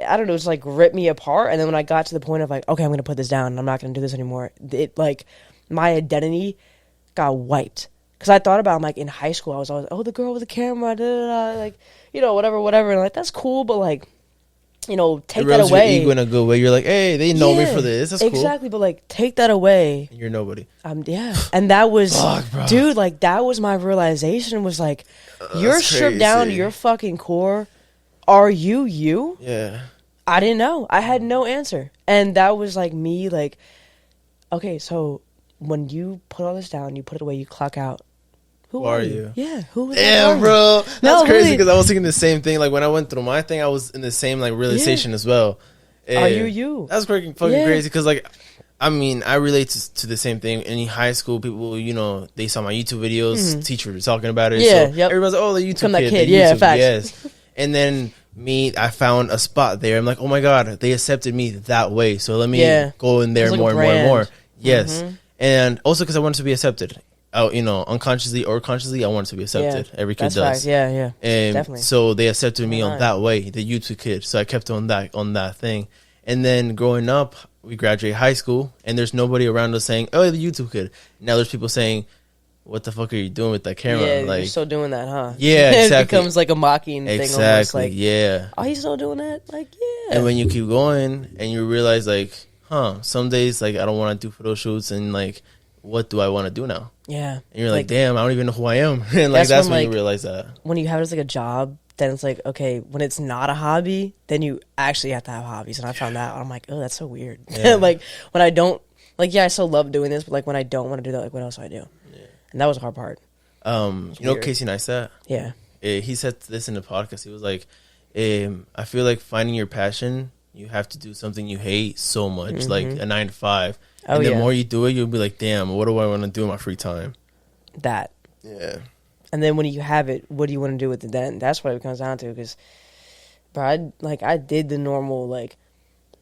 I don't know, it was like ripped me apart. And then when I got to the point of like, okay, I'm going to put this down, and I'm not going to do this anymore, it, like, my identity got wiped. Because I thought about, I'm like, in high school, I was always, oh, the girl with the camera, like, you know, whatever. And like, that's cool, but like, you know, take that away. Your ego in a good way. You're like, hey, they know me for this. That's cool. Exactly, but like, take that away. You're nobody. Yeah. And that was, dude, like, that was my realization, was like, you're stripped down to your fucking core. Are you you? Yeah. I didn't know. I had no answer. And that was like me, like, okay, so when you put all this down, you put it away, you clock out. Who are you? Yeah, who was that? Damn, bro. That's crazy, because I was thinking the same thing. Like, when I went through my thing, I was in the same, like, realization as well. And are you? That's fucking crazy, because, like, I mean, I relate to the same thing. In high school, people, you know, they saw my YouTube videos, teacher was talking about it. Yeah, so everybody's like, oh, the YouTube kid. The yeah, YouTube, facts. Yes. And then I found a spot there. I'm like, oh my God, they accepted me that way. So let me go in there more and more. Yes. And also because I wanted to be accepted. You know, unconsciously or consciously, I wanted to be accepted. Yeah, every kid does. Right. Yeah. And definitely. so they accepted me on that way, the YouTube kid. So I kept on that thing. And then growing up, we graduate high school, and there's nobody around us saying, oh, the YouTube kid. Now there's people saying, what the fuck are you doing with that camera? Yeah, like, you're still doing that, huh? Yeah, exactly. It becomes like a mocking thing. Almost like, yeah. oh, he's still doing that? Like, yeah. And when you keep going and you realize, like, some days, like, I don't want to do photo shoots, and, like, what do I want to do now? Yeah. And you're like, damn, I don't even know who I am. And, like, that's when you realize that. When you have it as, like, a job, then it's like, okay, when it's not a hobby, then you actually have to have hobbies. And I found that. I'm like, oh, that's so weird. Yeah. Like, when I don't, like, yeah, I still love doing this, but, like, when I don't want to do that, like, what else do I do? Yeah. And that was the hard part. You know Casey Neistat? Yeah. He said this in the podcast. He was like, I feel like finding your passion, you have to do something you hate so much, like a 9 to 5. And the more you do it, you'll be like, damn, what do I want to do in my free time? That. Yeah. And then when you have it, what do you want to do with it then? That's what it comes down to. Because, bro, I did the normal, like,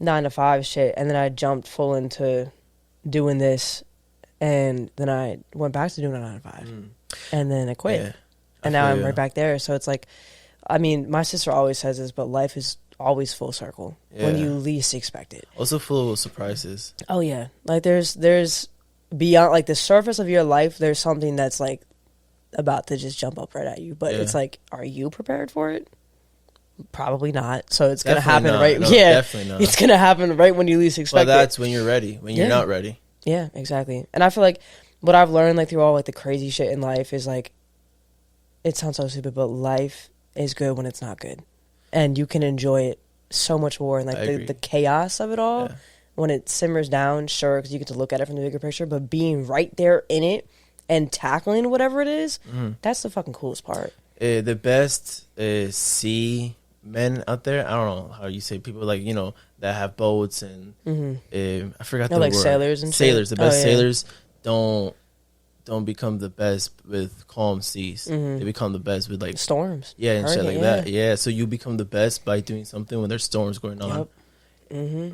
9 to 5 shit, and then I jumped full into doing this, and then I went back to doing a 9 to 5. And then I quit. Yeah. And now I'm right back there. So it's like, I mean, my sister always says this, but life is always full circle when you least expect it. Also full of surprises. Oh, yeah. Like, there's beyond, like, the surface of your life, there's something that's, like, about to just jump up right at you, but it's like, are you prepared for it? Probably not. So it's gonna happen right. No, definitely not. It's gonna happen right when you least expect it. Well, that's when you're ready. When you're not ready. Yeah, exactly. And I feel like what I've learned, like, through all, like, the crazy shit in life is, like, it sounds so stupid, but life is good when it's not good, and you can enjoy it so much more. And, like, the chaos of it all, when it simmers down, sure, because you get to look at it from the bigger picture, but being right there in it and tackling whatever it is, that's the fucking coolest part. The best sea men out there, I don't know how you say, people, like, you know, that have boats and I forgot the like word. Sailors and sailors. shit? The best sailors don't become the best with calm seas. They become the best with, like, storms. Yeah, and shit like that. Yeah, so you become the best by doing something when there's storms going on.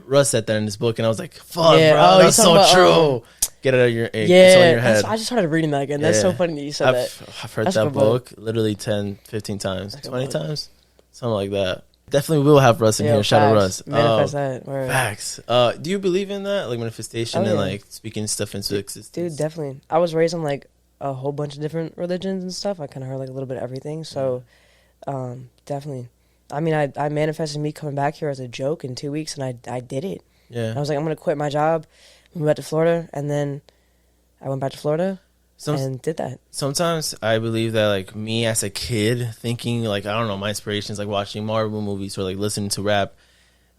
Russ said that in his book, and I was like, fuck, bro, that's so true. Get it out of your, it's on your head. I just started reading that again. That's so funny that you said that. I've heard that book literally 10, 15 times, 20 times, something like that. Definitely will have Russ in here. Shout out Russ. Manifest that. Word. Facts. Do you believe in that, like manifestation and like speaking stuff into existence? Dude, definitely. I was raised on, like, a whole bunch of different religions and stuff. I kind of heard, like, a little bit of everything. So, definitely. I mean, I manifested me coming back here as a joke in 2 weeks, and I did it. Yeah. I was like, I'm gonna quit my job, move back to Florida, and then I went back to Florida. And did that. Sometimes I believe that, like, me as a kid thinking, like, I don't know, my inspirations, like watching Marvel movies or like listening to rap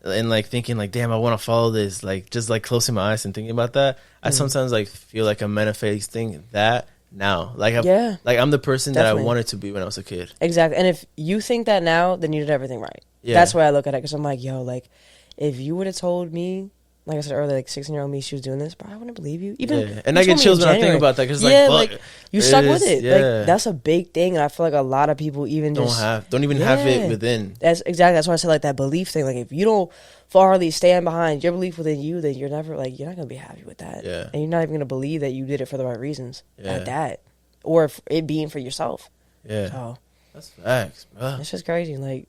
and like thinking, like, damn, I want to follow this, like just like closing my eyes and thinking about that. I sometimes like feel like I'm manifesting that now. Like, I'm the person that I wanted to be when I was a kid. Exactly. And if you think that now, then you did everything right. Yeah. That's why I look at it, because I'm like, yo, like, if you would have told me, like I said earlier, like 16-year-old me, she was doing this, bro, I wouldn't believe you. Even and I get chills when I think about that, because like you stuck with it. Like, that's a big thing, and I feel like a lot of people even don't even have it within. That's exactly. That's why I said, like, that belief thing. Like, if you don't fully stand behind your belief within you, then you're never, like, you're not gonna be happy with that. Yeah. And you're not even gonna believe that you did it for the right reasons. Yeah. At that, or if it being for yourself. Yeah. So that's facts, bro. It's just crazy. Like,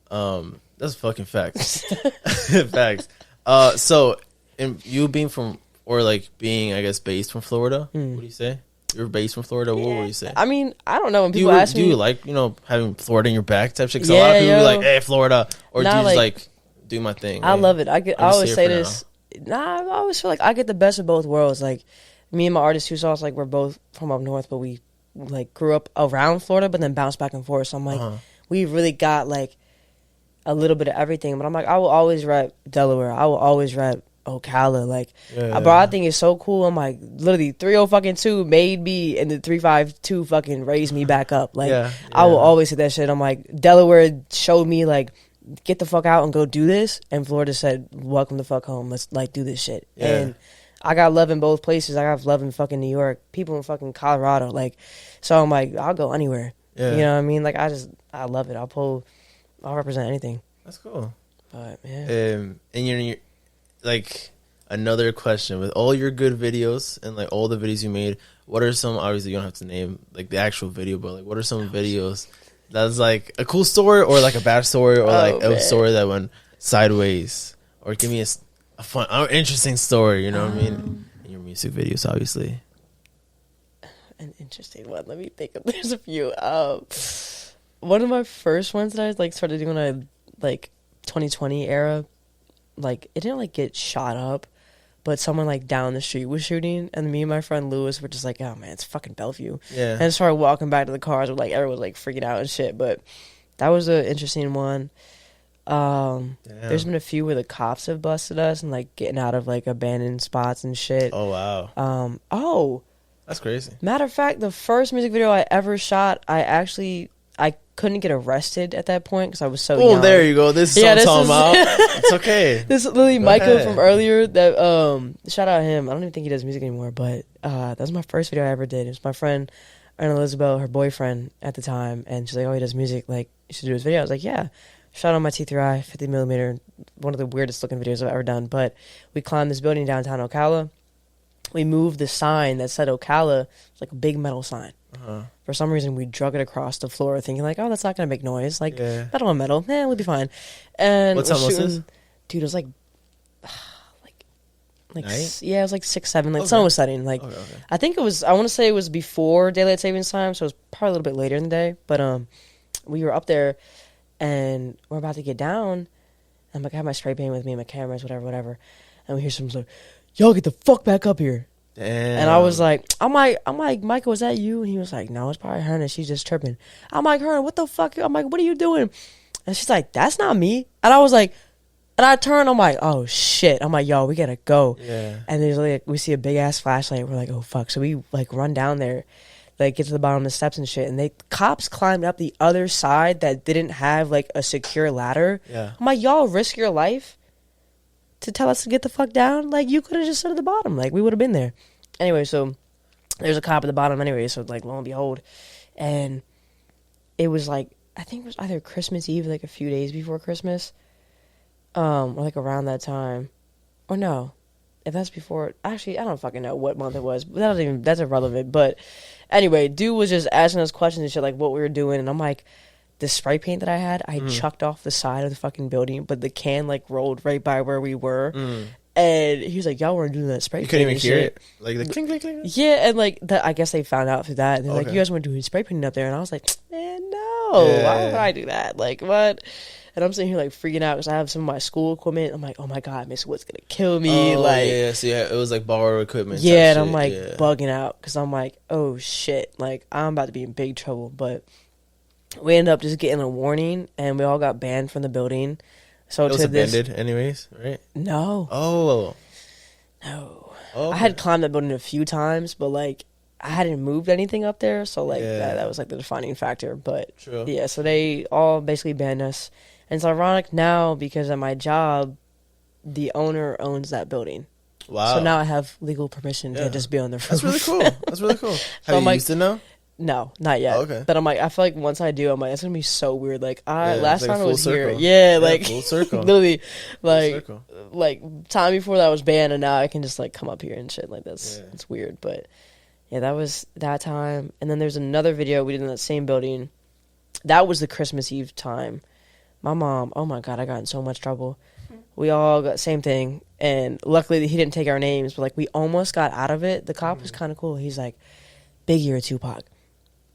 that's fucking facts. Facts. So. And you being from, or like being, I guess, based from Florida, what do you say? You're based from Florida, what would you say? I mean, I don't know. When people ask me, do you like, you know, having Florida in your back type shit? Because a lot of people be like, hey, Florida. Or do you just like do my thing? I love it. I always say this. I always feel like I get the best of both worlds. Like, me and my artist who saw us, like, we're both from up north, but we like grew up around Florida, but then bounced back and forth. So I'm like, we really got like a little bit of everything. But I'm like, I will always rap Delaware. I will always rap Ocala, like, bro, I think it's so cool. I'm like, literally 302 made me, and the 352 fucking raised me back up. Like, I will always say that shit. I'm like, Delaware showed me, like, get the fuck out and go do this, and Florida said, welcome the fuck home. Let's, like, do this shit. And I got love in both places. I got love in fucking New York, people in fucking Colorado. Like, so I'm like, I'll go anywhere. You know what I mean? Like, I love it. I'll represent anything. That's cool. But and you're like, another question, with all your good videos and like all the videos you made, what are some, obviously you don't have to name like the actual video, but like what are some videos that's like a cool story or like a bad story or like a story that went sideways, or give me a fun, interesting story, you know what I mean, in your music videos, obviously. an interesting one. Let me think. There's a few. One of my first ones that I like started doing a like 2020 era, like it didn't like get shot up, but someone like down the street was shooting, and me and my friend Lewis were just like, oh man, it's fucking Bellevue. Yeah. And I started walking back to the cars where like everyone was like freaking out and shit. But that was an interesting one. There's been a few where the cops have busted us and like getting out of like abandoned spots and shit. Oh wow. That's crazy. Matter of fact, the first music video I ever shot, I couldn't get arrested at that point because I was so young. Oh, there you go. This is what I'm talking about. It's okay. This is literally Micah from earlier. That shout out him. I don't even think he does music anymore, but that was my first video I ever did. It was my friend Anna Elizabeth, her boyfriend at the time, and she's like, "Oh, he does music. Like, you should do his video." I was like, "Yeah." Shot on my T3i 50mm, one of the weirdest looking videos I've ever done. But we climbed this building downtown Ocala. We moved the sign that said Ocala, it's like a big metal sign. For some reason, we drug it across the floor, thinking like, "Oh, that's not gonna make noise. Like metal on metal, we'll be fine." And what time was this? Dude, it was like night? Yeah, it was like 6, 7. Like the sun was setting. Like I think it was. I want to say it was before daylight savings time, so it was probably a little bit later in the day. But we were up there, and we're about to get down. I'm like, I have my spray paint with me, my cameras, whatever. And we hear someone like, "Y'all get the fuck back up here!" Damn. And I was like, I'm like, "Michael, was that you?" And he was like, "No, it's probably her, and she's just tripping." I'm like, "Her, what the fuck?" I'm like, "What are you doing?" And she's like, "That's not me." And I was like, and I turned, I'm like, "Oh shit!" I'm like, "Yo, we gotta go." Yeah. And there's like, we see a big ass flashlight. We're like, "Oh fuck!" So we like run down there, like get to the bottom of the steps and shit. And cops climbed up the other side that didn't have like a secure ladder. Yeah. I'm like, "Y'all risk your life to tell us to get the fuck down? Like, you could have just stood at the bottom. Like, we would have been there." Anyway, so there's a cop at the bottom anyway. So like, lo and behold, and it was like, I think it was either Christmas Eve, like a few days before Christmas, or like around that time, or no, if that's before. Actually, I don't fucking know what month it was. But that's irrelevant. But anyway, dude was just asking us questions and shit, like what we were doing, and I'm like, the spray paint that I had, I chucked off the side of the fucking building, but the can like rolled right by where we were. And he was like, "Y'all weren't doing that spray paint." You couldn't even hear it? Like the clink, clink, clink? Yeah, and like, I guess they found out through that. They're like, "You guys weren't doing spray painting up there." And I was like, "Man, no. Yeah. Why would I do that? Like, what?" And I'm sitting here like freaking out because I have some of my school equipment. I'm like, "Oh my God, Miss Wood's going to kill me." Oh, like, yeah, so yeah, it was like borrowed equipment. Yeah, and I'm like bugging out because I'm like, "Oh shit. Like, I'm about to be in big trouble." But we ended up just getting a warning and we all got banned from the building. So it was abandoned anyways, right? No. Oh. No. Okay. I had climbed that building a few times, but like I hadn't moved anything up there, so like that was like the defining factor. But True. Yeah, so they all basically banned us. And it's ironic now because at my job, the owner owns that building. Wow. So now I have legal permission to just be on the roof. That's really cool. That's really cool. Have you used it now? No, not yet. Oh, okay. But I'm like, I feel like once I do, I'm like, it's gonna be so weird. Like, last like time I was circle. here, like full circle. literally, like, circle. like time before that was banned, and now I can just like come up here and shit. Like that's it's weird, but yeah, that was that time. And then there's another video we did in that same building. That was the Christmas Eve time. My mom, oh my God, I got in so much trouble. We all got same thing, and luckily he didn't take our names, but like we almost got out of it. The cop was kind of cool. He's like, "Biggie or Tupac?"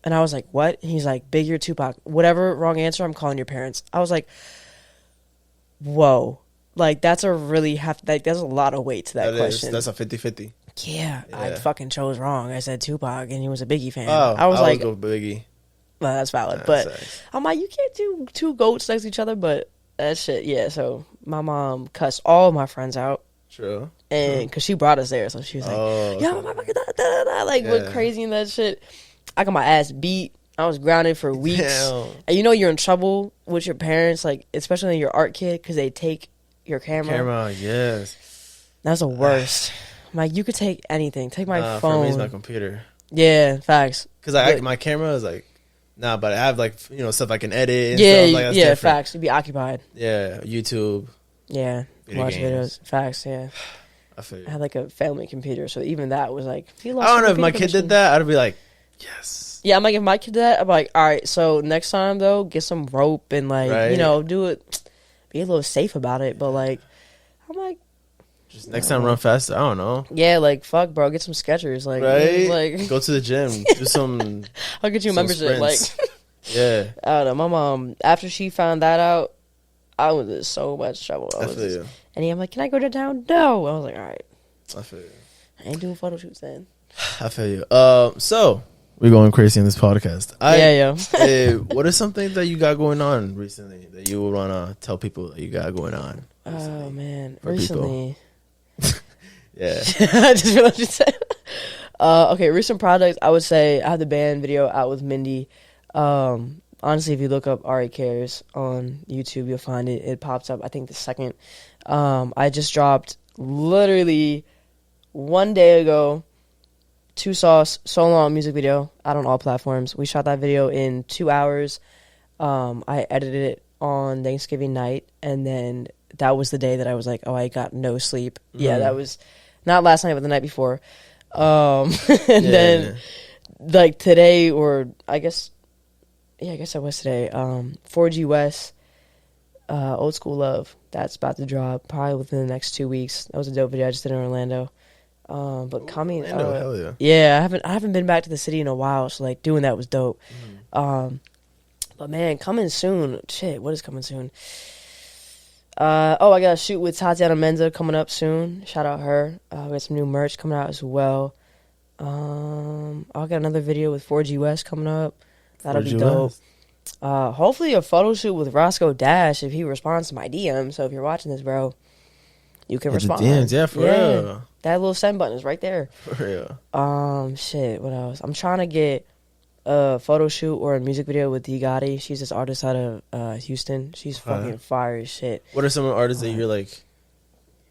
And I was like, "What?" And he's like, "Biggie or Tupac? Whatever wrong answer, I'm calling your parents." I was like, whoa. Like, that's a really like, there's a lot of weight to that question. That's a 50-50. Yeah, I fucking chose wrong. I said Tupac, and he was a Biggie fan. Oh, I was like, go Biggie. Well, that's valid. But I'm like, you can't do two goats next to each other, but that shit, yeah. So my mom cussed all my friends out. True. And because she brought us there, so she was like, "Yo, my fucking like went crazy in that shit." I got my ass beat. I was grounded for weeks. Damn. And you know you're in trouble with your parents, like especially when you're an art kid, because they take your camera. Yes. That's the worst. I'm like, you could take anything. Take my phone. For me, it's my computer. Yeah, facts. Because my camera is like, but I have like, stuff I can edit and stuff. Like, that's different. Facts. You'd be occupied. Yeah, YouTube. Yeah, watch videos. Facts, yeah. I had like a family computer, so even that was like, I don't know if my kid did that, I'd be like, yes. Yeah, I'm like, if my kid did that, I'm like, all right, so next time though, get some rope and like, do it, be a little safe about it. But like, I'm like, Just next time, run faster. I don't know. Yeah, like fuck, bro. Get some Skechers, like Right? like Go to the gym. Do some. I'll get you a membership. Sprints. Like, Yeah. I don't know. My mom, after she found that out, I was in so much trouble. I feel you. And I'm like, can I go to town? No. I was like, all right. I feel you. I ain't doing photo shoots then. I feel you. So we're going crazy in this podcast. What are some things that you got going on recently that you would want to tell people that you got going on? Oh man, recently. Yeah. I just realized you said. Okay, recent projects. I would say I have the band video out with Mindy. Honestly, if you look up ARIKARES on YouTube, you'll find it. It pops up, I think, the second. I just dropped literally 1 day ago 2 Sauce solo music video out on all platforms. We shot that video in 2 hours. I edited it on Thanksgiving night, and then that was the day that I was like, oh, I got no sleep. Yeah, that was not last night, but the night before. Then like today, or I guess it was today. 4G West, Old School Love. That's about to drop probably within the next 2 weeks. That was a dope video I just did in Orlando. But coming, hell yeah. Yeah, I haven't been back to the city in a while, so like doing that was dope. But man, coming soon. Shit, what is coming soon? I got a shoot with Tatiana Menza coming up soon. Shout out her. We got some new merch coming out as well. I got another video with 4G West coming up. That'll be dope. Hopefully a photo shoot with Roscoe Dash if he responds to my DM. So if you're watching this, bro, you can respond. DMs, yeah, for real. That little send button is right there. For real. Shit, what else? I'm trying to get a photo shoot or a music video with D Gotti. She's this artist out of Houston. She's fucking fire as shit. What are some of the artists that you're like,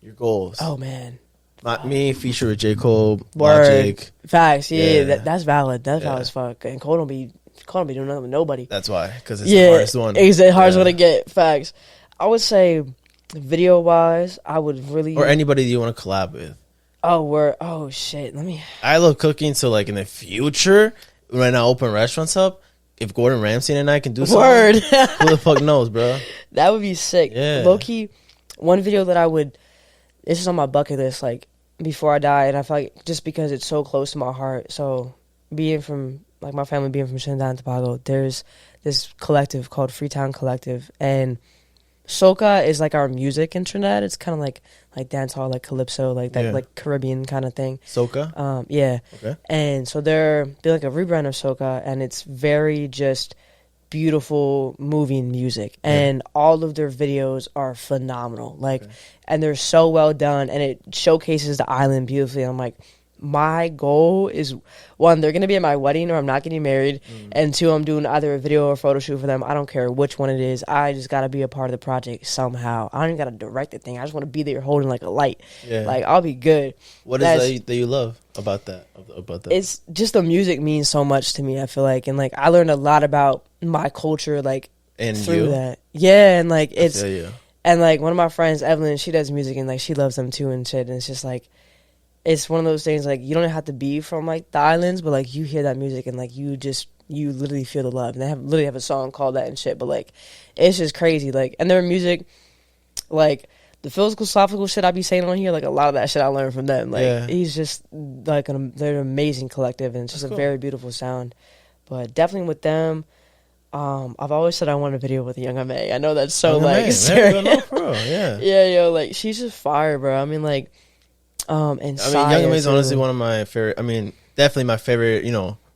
your goals? Oh, man. Not me, feature with J. Cole, Word. Logic. Facts, yeah. That's valid. That's valid as fuck. And Cole don't be doing nothing with nobody. That's why, because it's the hardest one. It's the hardest one to get. Facts. I would say, video-wise, I would really... Or anybody that you want to collab with. Oh, shit. I love cooking, so like in the future, when I open restaurants up, if Gordon Ramsay and I can do something, Word. who the fuck knows, bro? That would be sick. Yeah. Low-key, one video that I would... This is on my bucket list, like, before I die, and I feel like just because it's so close to my heart. So, being from, like, my family being from Trinidad and Tobago, there's this collective called Freetown Collective, and soca is like our music in Trinidad. It's kind of like dancehall, like calypso, like that, like Caribbean kind of thing. Soca? Yeah. Okay. And so they're like a rebrand of soca, and it's very just beautiful, moving music, and all of their videos are phenomenal. Like, and they're so well done, and it showcases the island beautifully. I'm like, my goal is, 1, they're gonna be at my wedding, or I'm not getting married, and 2, I'm doing either a video or a photo shoot for them. I don't care which one it is. I just gotta be a part of the project somehow. I don't even gotta direct the thing. I just want to be there holding like a light. Yeah. Like, I'll be good. What is that you love about that? It's just the music means so much to me, I feel like, and like I learned a lot about my culture, like, and through that. Yeah, and like it's and like one of my friends, Evelyn, she does music, and like she loves them too and shit, and it's just like, it's one of those things, like, you don't have to be from like the islands, but like you hear that music and like you literally feel the love. And they literally have a song called that and shit, but like it's just crazy. Like, and their music, like the philosophical shit I be saying on here, like a lot of that shit I learned from them. Like he's just like they're an amazing collective, and it's just a very beautiful sound. But definitely with them, I've always said I want a video with Young M.A. I know that's so like serious. Yo, like she's just fire, bro. I mean, like, and Young M.A. is honestly one of my favorite. I mean, definitely my favorite,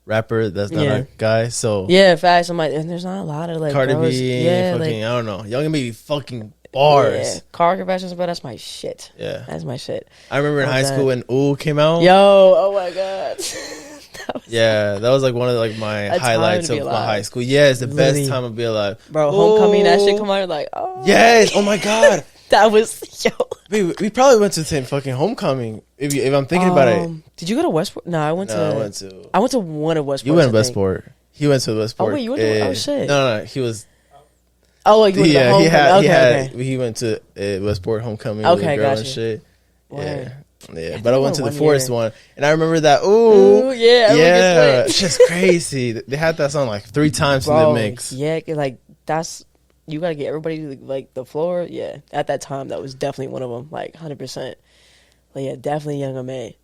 rapper that's not a guy. So yeah, facts. I'm like, and there's not a lot of like Cardi B, fucking, like, I don't know. Young M.A. be fucking bars. Car confessions, but that's my shit. Yeah, that's my shit. I remember in high school when Ooh came out. Yo, oh my god. That was like one of like my highlights of my high school. Yeah, it's the best time to be alive. Bro, Homecoming, that shit come out, like, oh. Yes, oh my god. That was, we probably went to the same fucking Homecoming, if I'm thinking about it. Did you go to Westport? No, I went to one of Westport. You went to Westport. He went to Westport. Oh, wait, you went to, oh shit. No, he was. Oh, like, you went to Homecoming. He went to Westport Homecoming with a girl and shit. Yeah, but I went to the Forest one, and I remember that. Ooh, it's just crazy. They had that song like 3 times in the mix. Yeah, like that's, you gotta get everybody to like the floor. Yeah, at that time, that was definitely one of them. Like 100%. But yeah, definitely Young M.A.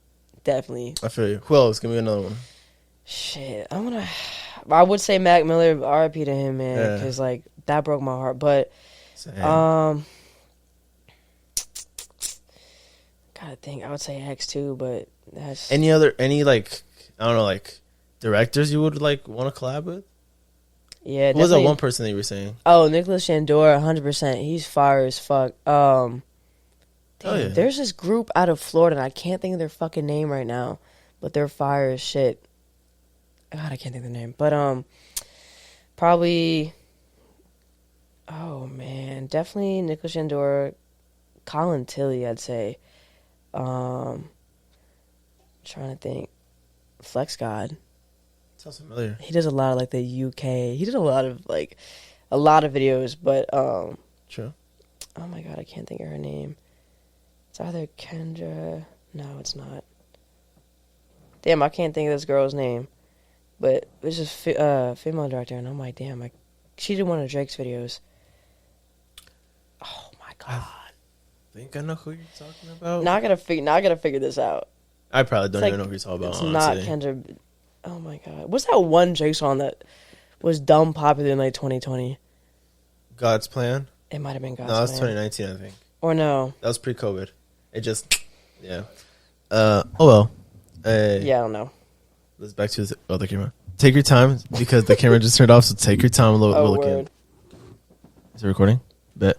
Definitely. I feel you. Who else? Give me another one. Shit, I would say Mac Miller, R.I.P. to him, man, because like that broke my heart. But Same. gotta think. I would say X too, but that's any like I don't know, like directors you would like want to collab with? yeah. What was that one person that you were saying? Oh, Nicholas Shandor, 100%. He's fire as fuck. Damn, there's this group out of Florida, and I can't think of their fucking name right now, but they're fire as shit. God, I can't think of their name, but probably. Oh man, definitely Nicholas Shandor, Colin Tilley, I'd say. Trying to think, Flex God. Sounds familiar. He does a lot of like the UK. He did a lot of videos, but True. oh my god, I can't think of her name. It's either Kendra. No, it's not. Damn, I can't think of this girl's name. But it's just female director, and I'm like, damn, she did one of Drake's videos. Oh my god! I think I know who you're talking about. Now I gotta figure this out. I probably don't It's even know who you're talking about. It's honestly. not Kendra. Oh my god! What's that one Drake song that was dumb popular in like 2020? God's Plan. It might have been God's No, that was Plan. 2019, I think. Or no? That was pre-COVID. It just, yeah. Oh well. Yeah, I don't know. Let's back to the other camera. Take your time because the camera just turned off. So take your time. Word. Is it recording? Bet.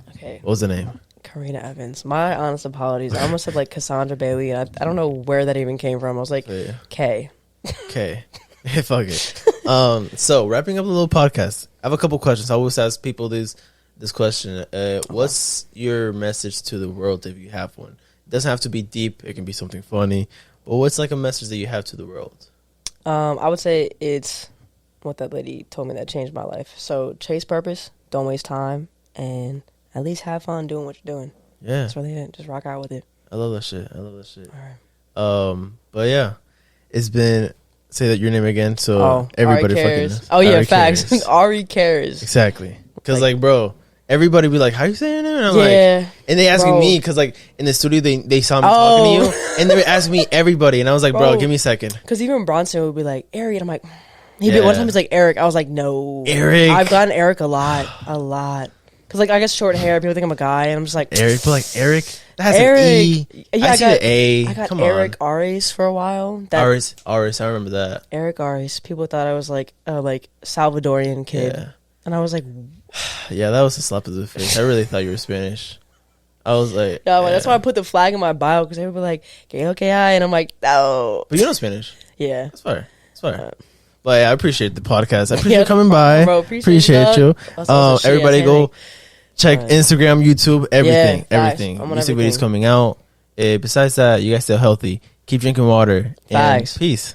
Okay. What was the name? Karina Evans. My honest apologies. I almost said like Cassandra Bailey, and I don't know where that even came from. I was like, K. Okay. Fuck it. So wrapping up the little podcast, I have a couple questions. I always ask people this question. What's your message to the world if you have one? It doesn't have to be deep. It can be something funny. But what's like a message that you have to the world? I would say it's what that lady told me that changed my life. So chase purpose, don't waste time, and at least have fun doing what you're doing. Yeah. That's really it. Just rock out with it. I love that shit. All right. But yeah, it's been, say that your name again so everybody fucking knows. Oh yeah, facts. ARIKARES. Exactly. Because like, bro, everybody be like, how you say your name? And I'm Yeah. like, and they asking me because like in the studio they saw me talking to you and they were asking me everybody and I was like, bro, give me a second. Because even Bronson would be like, Eric, and I'm like, one time he's like, Eric. I was like, no. Eric. I've gotten Eric a lot. Because like I got short hair, people think I'm a guy, and I'm just like, Eric, but like Eric, that has Eric. an E. Yeah, I see the A. I got Come Eric on. Ares for a while. Ares, I remember that. Eric Ares. People thought I was like a Salvadorian kid. Yeah. And I was like, yeah, that was a slap in the face. I really thought you were Spanish. I was like, no, that's why I put the flag in my bio, because they would be like, okay, and I'm like, no. But you know Spanish. Yeah. That's fine. But yeah, I appreciate the podcast. I appreciate you coming by. Bro, appreciate you. Everybody go check Instagram, YouTube, everything. Everything. Music videos coming out. Besides that, you guys stay healthy. Keep drinking water. And peace.